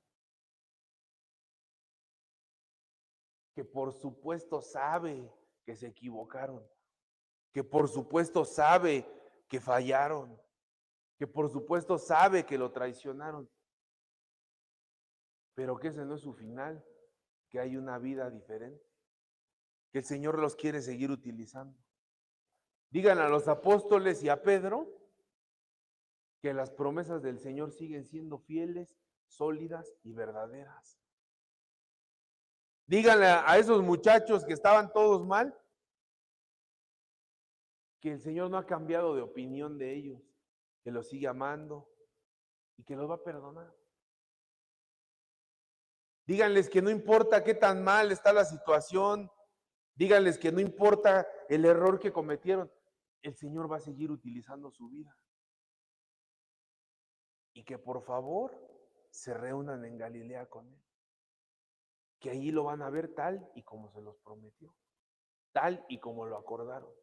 que por supuesto sabe que se equivocaron, que por supuesto sabe que fallaron, que por supuesto sabe que lo traicionaron, pero que ese no es su final, que hay una vida diferente, que el Señor los quiere seguir utilizando. Digan a los apóstoles y a Pedro que las promesas del Señor siguen siendo fieles, sólidas y verdaderas. Díganle a esos muchachos que estaban todos mal que el Señor no ha cambiado de opinión de ellos, que los sigue amando y que los va a perdonar. Díganles que no importa qué tan mal está la situación, díganles que no importa el error que cometieron, el Señor va a seguir utilizando su vida. Y que por favor se reúnan en Galilea con Él. Que allí lo van a ver tal y como se los prometió, tal y como lo acordaron.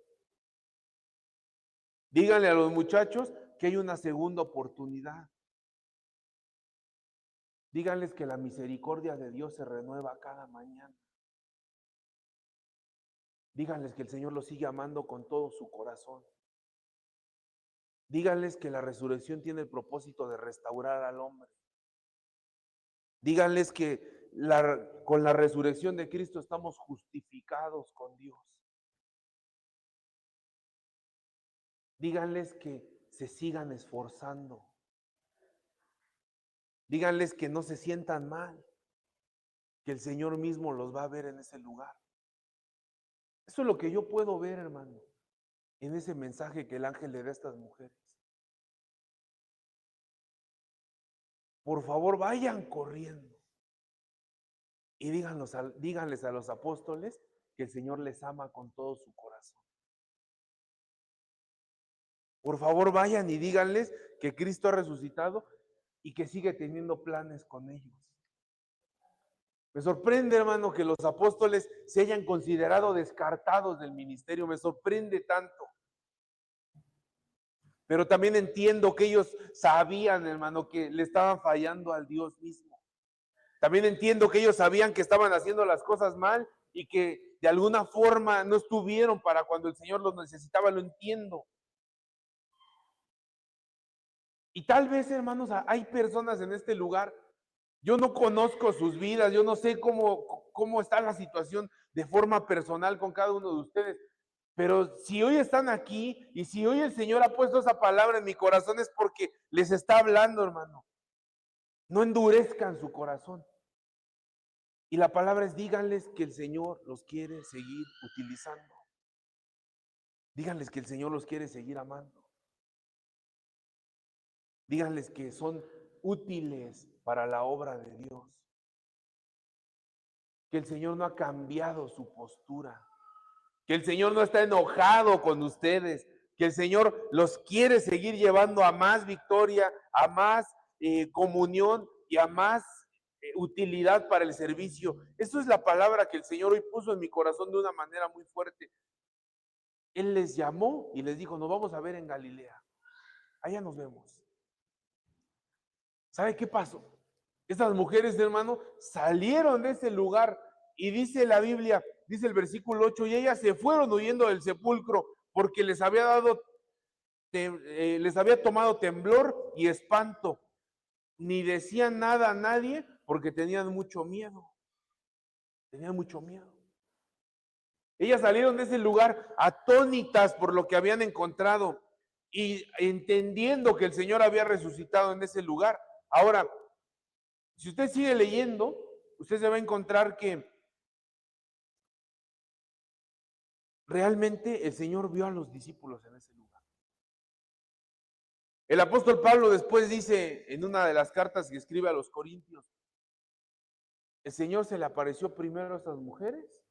Díganle a los muchachos que hay una segunda oportunidad. Díganles que la misericordia de Dios se renueva cada mañana. Díganles que el Señor los sigue amando con todo su corazón. Díganles que la resurrección tiene el propósito de restaurar al hombre. Díganles que con la resurrección de Cristo estamos justificados con Dios. Díganles que se sigan esforzando. Díganles que no se sientan mal, que el Señor mismo los va a ver en ese lugar. Eso es lo que yo puedo ver, hermano, en ese mensaje que el ángel le da a estas mujeres. Por favor, vayan corriendo y díganles a los apóstoles que el Señor les ama con todo su corazón. Por favor, vayan y díganles que Cristo ha resucitado y que sigue teniendo planes con ellos. Me sorprende, hermano, que los apóstoles se hayan considerado descartados del ministerio. Me sorprende tanto. Pero también entiendo que ellos sabían, hermano, que le estaban fallando al Dios mismo. También entiendo que ellos sabían que estaban haciendo las cosas mal y que de alguna forma no estuvieron para cuando el Señor los necesitaba. Lo entiendo. Y tal vez, hermanos, hay personas en este lugar, yo no conozco sus vidas, yo no sé cómo está la situación de forma personal con cada uno de ustedes, pero si hoy están aquí y si hoy el Señor ha puesto esa palabra en mi corazón es porque les está hablando, hermano. No endurezcan su corazón. Y la palabra es, díganles que el Señor los quiere seguir utilizando. Díganles que el Señor los quiere seguir amando. Díganles que son útiles para la obra de Dios. Que el Señor no ha cambiado su postura. Que el Señor no está enojado con ustedes. que el Señor los quiere seguir llevando a más victoria, a más comunión y a más utilidad para el servicio. Eso es la palabra que el Señor hoy puso en mi corazón de una manera muy fuerte. Él les llamó y les dijo, nos vamos a ver en Galilea. Allá nos vemos. ¿Sabe qué pasó? Estas mujeres, hermano, salieron de ese lugar y dice la Biblia, dice el versículo 8, y ellas se fueron huyendo del sepulcro porque les había tomado temblor y espanto. Ni decían nada a nadie porque tenían mucho miedo. Tenían mucho miedo. Ellas salieron de ese lugar atónitas por lo que habían encontrado y entendiendo que el Señor había resucitado en ese lugar. Ahora, si usted sigue leyendo, usted se va a encontrar que realmente el Señor vio a los discípulos en ese lugar. El apóstol Pablo después dice en una de las cartas que escribe a los Corintios, el Señor se le apareció primero a estas mujeres,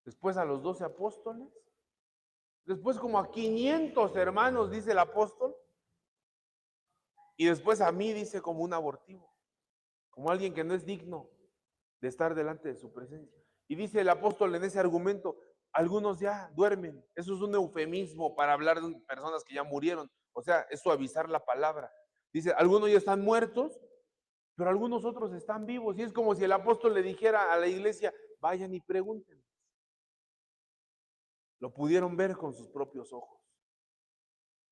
después a los 12 apóstoles, después como a 500 hermanos, dice el apóstol, y después a mí, dice, como un abortivo, como alguien que no es digno de estar delante de su presencia. Y dice el apóstol en ese argumento, algunos ya duermen. Eso es un eufemismo para hablar de personas que ya murieron. O sea, es suavizar la palabra. Dice, algunos ya están muertos, pero algunos otros están vivos. Y es como si el apóstol le dijera a la iglesia, vayan y pregunten. Lo pudieron ver con sus propios ojos.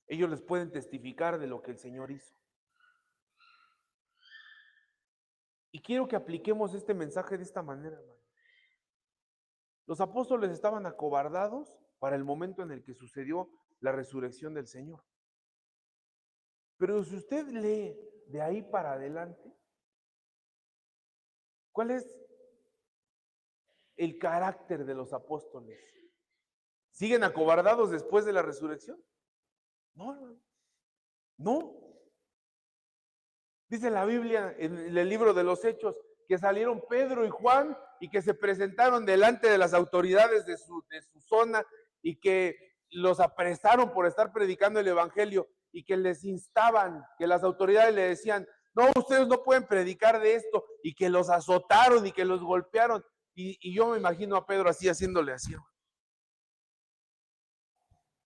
Ellos les pueden testificar de lo que el Señor hizo. Y quiero que apliquemos este mensaje de esta manera, hermano. Los apóstoles estaban acobardados para el momento en el que sucedió la resurrección del Señor. Pero si usted lee de ahí para adelante, ¿cuál es el carácter de los apóstoles? ¿Siguen acobardados después de la resurrección? No, hermano. No. Dice la Biblia en el libro de los Hechos que salieron Pedro y Juan y que se presentaron delante de las autoridades de su zona y que los apresaron por estar predicando el evangelio y que les instaban, que las autoridades le decían, no, ustedes no pueden predicar de esto, y que los azotaron y que los golpearon. Y yo me imagino a Pedro así, haciéndole así.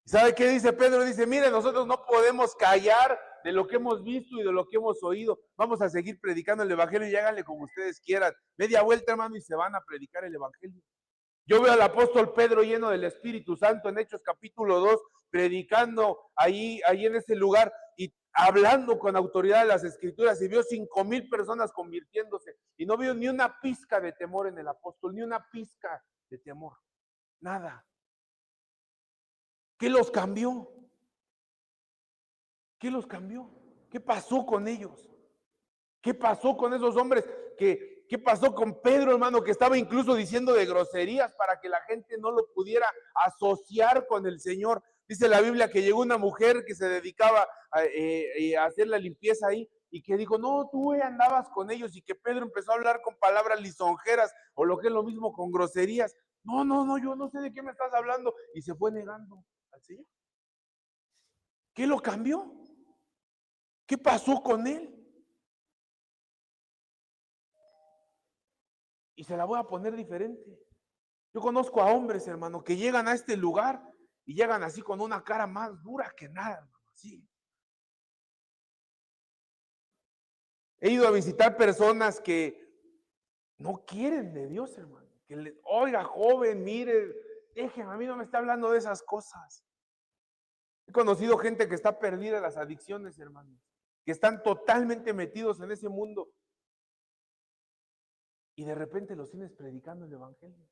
¿Sabe qué dice Pedro? Dice, mire, nosotros no podemos callar de lo que hemos visto y de lo que hemos oído. Vamos a seguir predicando el evangelio y háganle como ustedes quieran. Media vuelta, hermano, y se van a predicar el evangelio. Yo veo al apóstol Pedro lleno del Espíritu Santo en Hechos capítulo 2, predicando ahí en ese lugar y hablando con autoridad de las Escrituras, y vio 5,000 personas convirtiéndose y no vio ni una pizca de temor en el apóstol, ni una pizca de temor, nada. ¿Qué los cambió? ¿Qué los cambió? ¿Qué pasó con ellos? ¿Qué pasó con esos hombres? ¿Qué pasó con Pedro, hermano, que estaba incluso diciendo de groserías para que la gente no lo pudiera asociar con el Señor? Dice la Biblia que llegó una mujer que se dedicaba a hacer la limpieza ahí y que dijo, no, tú andabas con ellos, y que Pedro empezó a hablar con palabras lisonjeras o lo que es lo mismo con groserías. No, yo no sé de qué me estás hablando, y se fue negando al Señor. ¿Qué lo cambió? ¿Qué pasó con él? Y se la voy a poner diferente. Yo conozco a hombres, hermano, que llegan a este lugar y llegan así con una cara más dura que nada, hermano, así. He ido a visitar personas que no quieren de Dios, hermano. Que le, oiga, joven, mire, déjeme, a mí no me está hablando de esas cosas. He conocido gente que está perdida en las adicciones, hermano, que están totalmente metidos en ese mundo. Y de repente los tienes predicando el evangelio.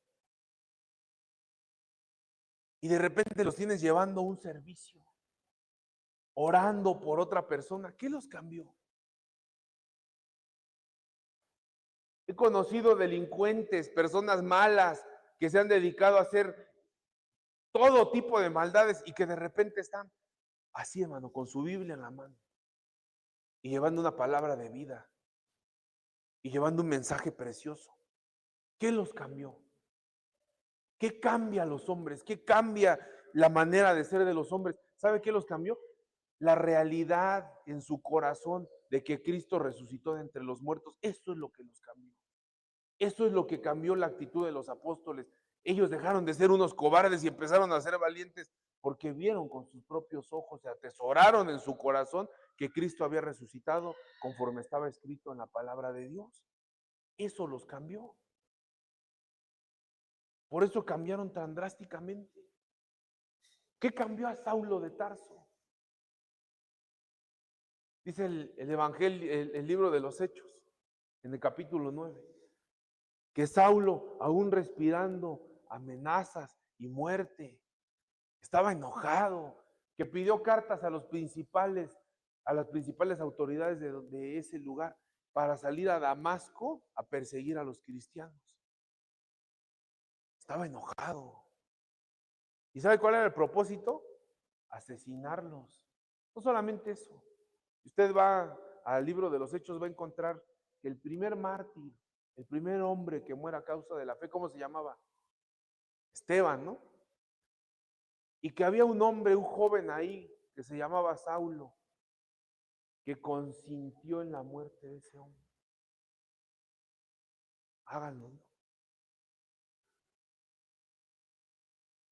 Y de repente los tienes llevando a un servicio, orando por otra persona. ¿Qué los cambió? He conocido delincuentes, personas malas que se han dedicado a hacer todo tipo de maldades y que de repente están así, hermano, con su Biblia en la mano y llevando una palabra de vida y llevando un mensaje precioso. ¿Qué los cambió? ¿Qué cambia a los hombres? ¿Qué cambia la manera de ser de los hombres? ¿Sabe qué los cambió? La realidad en su corazón de que Cristo resucitó de entre los muertos. Eso es lo que los cambió. Eso es lo que cambió la actitud de los apóstoles. Ellos dejaron de ser unos cobardes y empezaron a ser valientes porque vieron con sus propios ojos, se atesoraron en su corazón que Cristo había resucitado conforme estaba escrito en la palabra de Dios. Eso los cambió. Por eso cambiaron tan drásticamente. ¿Qué cambió a Saulo de Tarso? Dice el Evangelio, el libro de los Hechos, en el capítulo 9, que Saulo, aún respirando amenazas y muerte, estaba enojado, que pidió cartas a las principales autoridades de ese lugar para salir a Damasco a perseguir a los cristianos. Estaba enojado. ¿Y sabe cuál era el propósito? Asesinarlos. No solamente eso. Si usted va al libro de los Hechos, va a encontrar que el primer mártir, el primer hombre que muera a causa de la fe, ¿cómo se llamaba? Esteban, ¿no? Y que había un hombre, un joven ahí, que se llamaba Saulo, que consintió en la muerte de ese hombre. Háganlo, ¿no?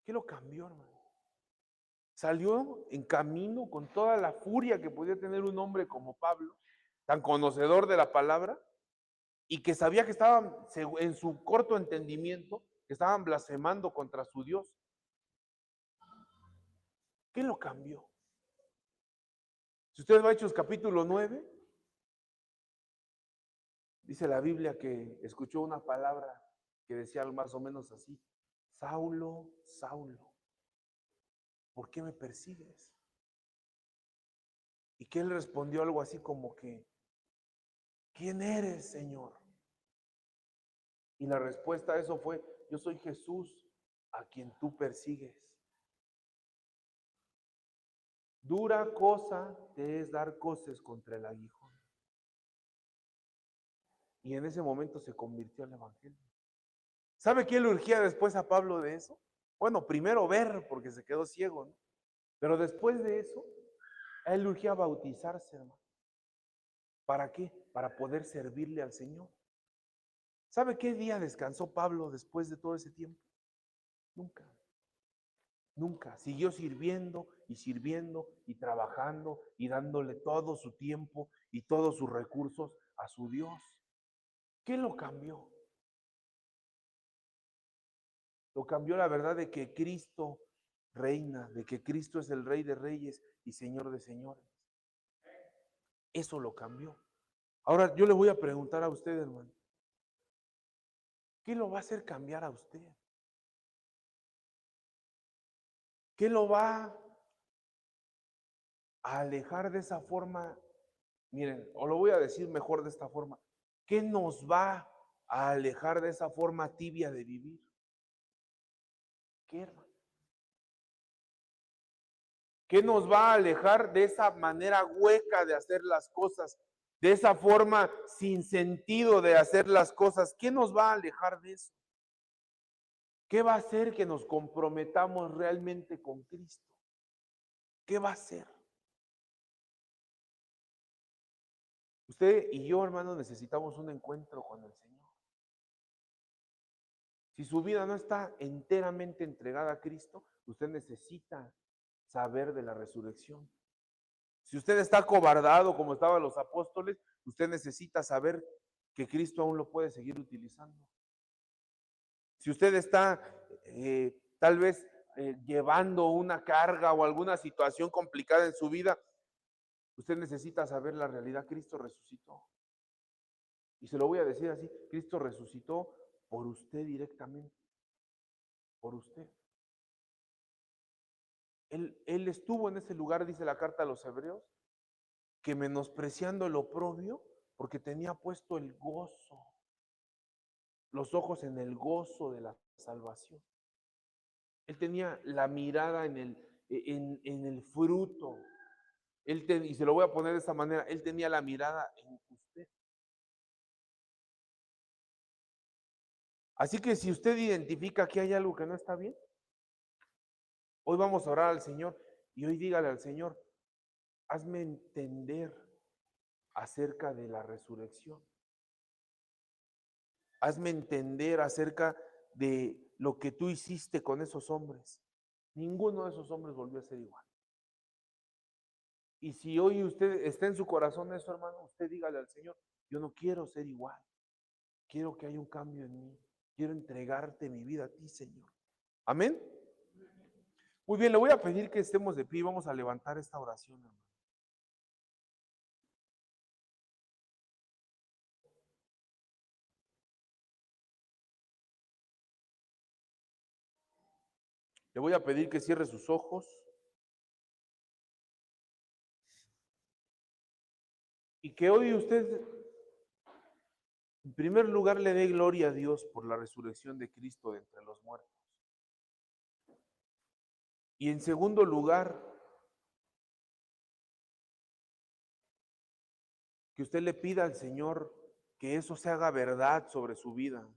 ¿Qué lo cambió, hermano? Salió en camino con toda la furia que podía tener un hombre como Pablo, tan conocedor de la palabra, y que sabía que estaban, en su corto entendimiento, que estaban blasfemando contra su Dios. ¿Qué lo cambió? Si usted va a Hechos capítulo 9, dice la Biblia que escuchó una palabra que decía algo más o menos así: Saulo, Saulo, ¿por qué me persigues? Y que él respondió algo así como que, ¿quién eres, Señor? Y la respuesta a eso fue: yo soy Jesús a quien tú persigues. Dura cosa te es dar coces contra el aguijón. Y en ese momento se convirtió al evangelio. ¿Sabe qué le urgía después a Pablo de eso? Bueno, primero ver, porque se quedó ciego, ¿no? Pero después de eso, a él le urgía bautizarse, hermano. ¿Para qué? Para poder servirle al Señor. ¿Sabe qué día descansó Pablo después de todo ese tiempo? Nunca. Nunca. Siguió sirviendo y trabajando y dándole todo su tiempo y todos sus recursos a su Dios. ¿Qué lo cambió? Lo cambió la verdad de que Cristo reina, de que Cristo es el Rey de Reyes y Señor de Señores. Eso lo cambió. Ahora yo le voy a preguntar a usted, hermano, ¿qué lo va a hacer cambiar a usted? ¿Qué lo va a alejar de esa forma? Miren, o lo voy a decir mejor de esta forma: ¿qué nos va a alejar de esa forma tibia de vivir? ¿Qué, hermano? ¿Qué nos va a alejar de esa manera hueca de hacer las cosas, de esa forma sin sentido de hacer las cosas? ¿Qué nos va a alejar de eso? ¿Qué va a hacer que nos comprometamos realmente con Cristo? ¿Qué va a hacer? Usted y yo, hermano, necesitamos un encuentro con el Señor. Si su vida no está enteramente entregada a Cristo, usted necesita saber de la resurrección. Si usted está acobardado como estaban los apóstoles, usted necesita saber que Cristo aún lo puede seguir utilizando. Si usted está tal vez llevando una carga o alguna situación complicada en su vida, usted necesita saber la realidad. Cristo resucitó. Y se lo voy a decir así: Cristo resucitó por usted directamente, por usted. Él estuvo en ese lugar, dice la carta a los Hebreos, que menospreciando el oprobio, porque tenía puesto el gozo, los ojos en el gozo de la salvación. Él tenía la mirada en el fruto. Y se lo voy a poner de esta manera: él tenía la mirada en usted. Así que si usted identifica que hay algo que no está bien, hoy vamos a orar al Señor Y hoy dígale al Señor, hazme entender acerca de la resurrección. Hazme entender acerca de lo que tú hiciste con esos hombres. Ninguno de esos hombres volvió a ser igual. Y si hoy usted está en su corazón eso, hermano, usted dígale al Señor, yo no quiero ser igual. Quiero que haya un cambio en mí. Quiero entregarte mi vida a ti, Señor. Amén. Muy bien, le voy a pedir que estemos de pie y vamos a levantar esta oración, hermano. Le voy a pedir que cierre sus ojos y que hoy usted, en primer lugar, le dé gloria a Dios por la resurrección de Cristo de entre los muertos. Y en segundo lugar, que usted le pida al Señor que eso se haga verdad sobre su vida,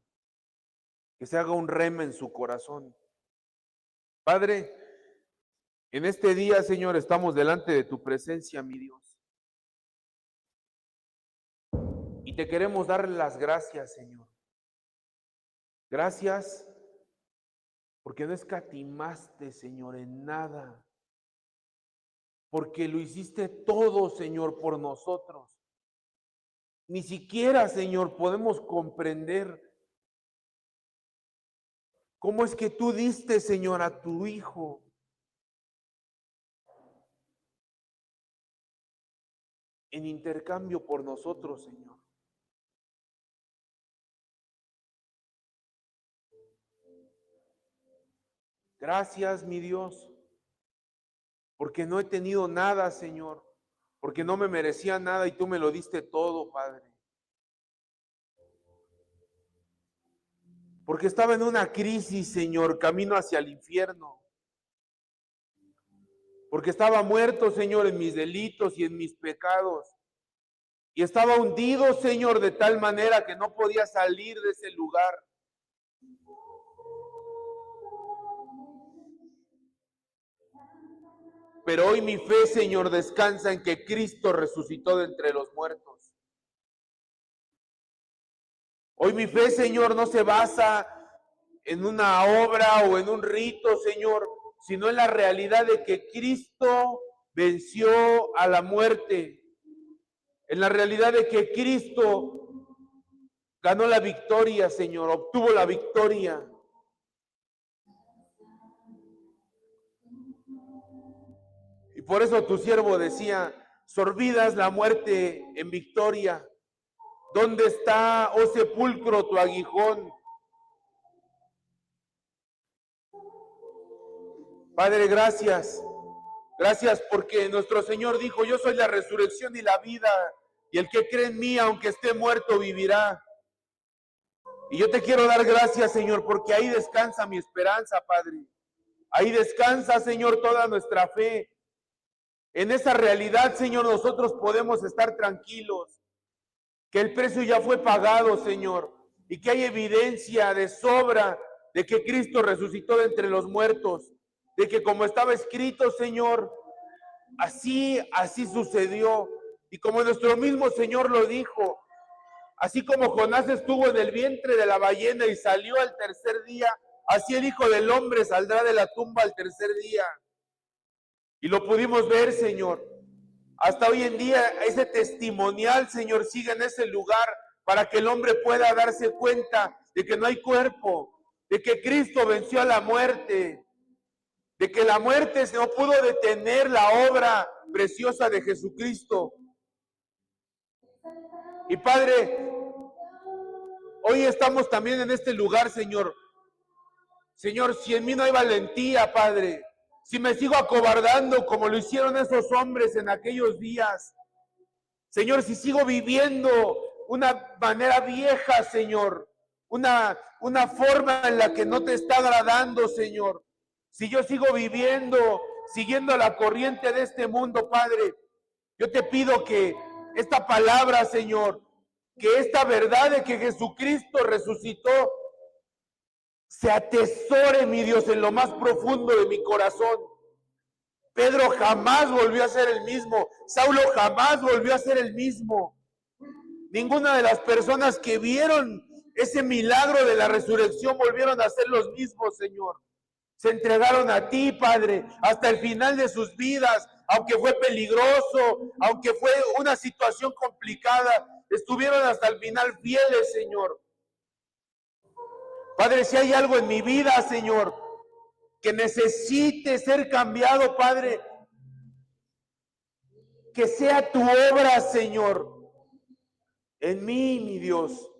que se haga un rema en su corazón. Padre, en este día, Señor, estamos delante de tu presencia, mi Dios. Y te queremos dar las gracias, Señor. Gracias porque no escatimaste, Señor, en nada. Porque lo hiciste todo, Señor, por nosotros. Ni siquiera, Señor, podemos comprender cómo es que tú diste, Señor, a tu Hijo. En intercambio por nosotros, Señor. Gracias, mi Dios, porque no he tenido nada, Señor, porque no me merecía nada y tú me lo diste todo, Padre. Porque estaba en una crisis, Señor, camino hacia el infierno. Porque estaba muerto, Señor, en mis delitos y en mis pecados. Y estaba hundido, Señor, de tal manera que no podía salir de ese lugar. Pero hoy mi fe, Señor, descansa en que Cristo resucitó de entre los muertos. Hoy mi fe, Señor, no se basa en una obra o en un rito, Señor, sino en la realidad de que Cristo venció a la muerte. En la realidad de que Cristo ganó la victoria, Señor, obtuvo la victoria. Y por eso tu siervo decía, sorbidas la muerte en victoria. ¿Dónde está, oh sepulcro, tu aguijón? Padre, gracias. Gracias porque nuestro Señor dijo, yo soy la resurrección y la vida, y el que cree en mí, aunque esté muerto, vivirá. Y yo te quiero dar gracias, Señor, porque ahí descansa mi esperanza, Padre. Ahí descansa, Señor, toda nuestra fe. En esa realidad, Señor, nosotros podemos estar tranquilos, que el precio ya fue pagado, Señor, y que hay evidencia de sobra de que Cristo resucitó de entre los muertos, de que como estaba escrito, Señor, así sucedió. Y como nuestro mismo Señor lo dijo, así como Jonás estuvo en el vientre de la ballena y salió al tercer día, así el Hijo del Hombre saldrá de la tumba al tercer día. Y lo pudimos ver, Señor. Hasta hoy en día ese testimonial, Señor, sigue en ese lugar para que el hombre pueda darse cuenta de que no hay cuerpo, de que Cristo venció a la muerte, de que la muerte no pudo detener la obra preciosa de Jesucristo. Y Padre, hoy estamos también en este lugar, Señor. Señor, si en mí no hay valentía, Padre, si me sigo acobardando como lo hicieron esos hombres en aquellos días, Señor, si sigo viviendo una manera vieja, Señor, una forma en la que no te está agradando, Señor, si yo sigo viviendo, siguiendo la corriente de este mundo, Padre, yo te pido que esta palabra, Señor, que esta verdad de que Jesucristo resucitó, se atesore, mi Dios, en lo más profundo de mi corazón. Pedro jamás volvió a ser el mismo. Saulo jamás volvió a ser el mismo. Ninguna de las personas que vieron ese milagro de la resurrección volvieron a ser los mismos, Señor. Se entregaron a ti, Padre, hasta el final de sus vidas, aunque fue peligroso, aunque fue una situación complicada, estuvieron hasta el final fieles, Señor. Padre, si hay algo en mi vida, Señor, que necesite ser cambiado, Padre, que sea tu obra, Señor, en mí, mi Dios.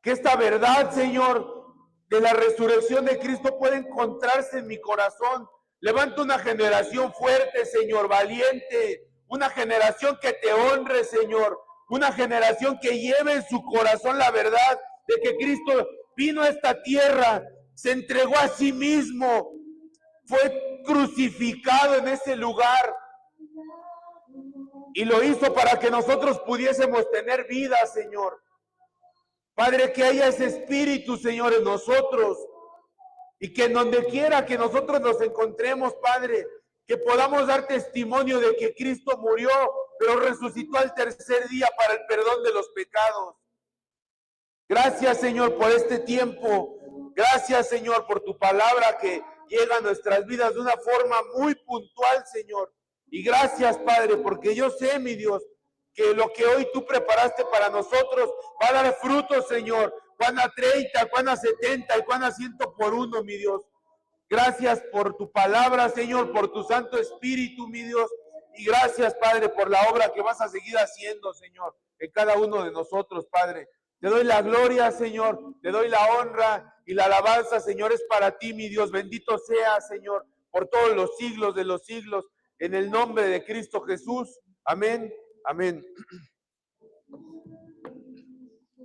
Que esta verdad, Señor, de la resurrección de Cristo pueda encontrarse en mi corazón. Levanta una generación fuerte, Señor, valiente, una generación que te honre, Señor, una generación que lleve en su corazón la verdad de que Cristo vino a esta tierra, se entregó a sí mismo, fue crucificado en ese lugar y lo hizo para que nosotros pudiésemos tener vida, Señor. Padre, que haya ese espíritu, Señor, en nosotros y que en donde quiera que nosotros nos encontremos, Padre, que podamos dar testimonio de que Cristo murió, pero resucitó al tercer día para el perdón de los pecados. Gracias, Señor, por este tiempo. Gracias, Señor, por tu palabra que llega a nuestras vidas de una forma muy puntual, Señor. Y gracias, Padre, porque yo sé, mi Dios, que lo que hoy tú preparaste para nosotros va a dar frutos, Señor. Cuán a 30, cuán a 70 y cuán a 100 por uno, mi Dios. Gracias por tu palabra, Señor, por tu Santo Espíritu, mi Dios. Y gracias, Padre, por la obra que vas a seguir haciendo, Señor, en cada uno de nosotros, Padre. Te doy la gloria, Señor, te doy la honra y la alabanza, Señor, es para ti, mi Dios. Bendito sea, Señor, por todos los siglos de los siglos, en el nombre de Cristo Jesús. Amén, amén.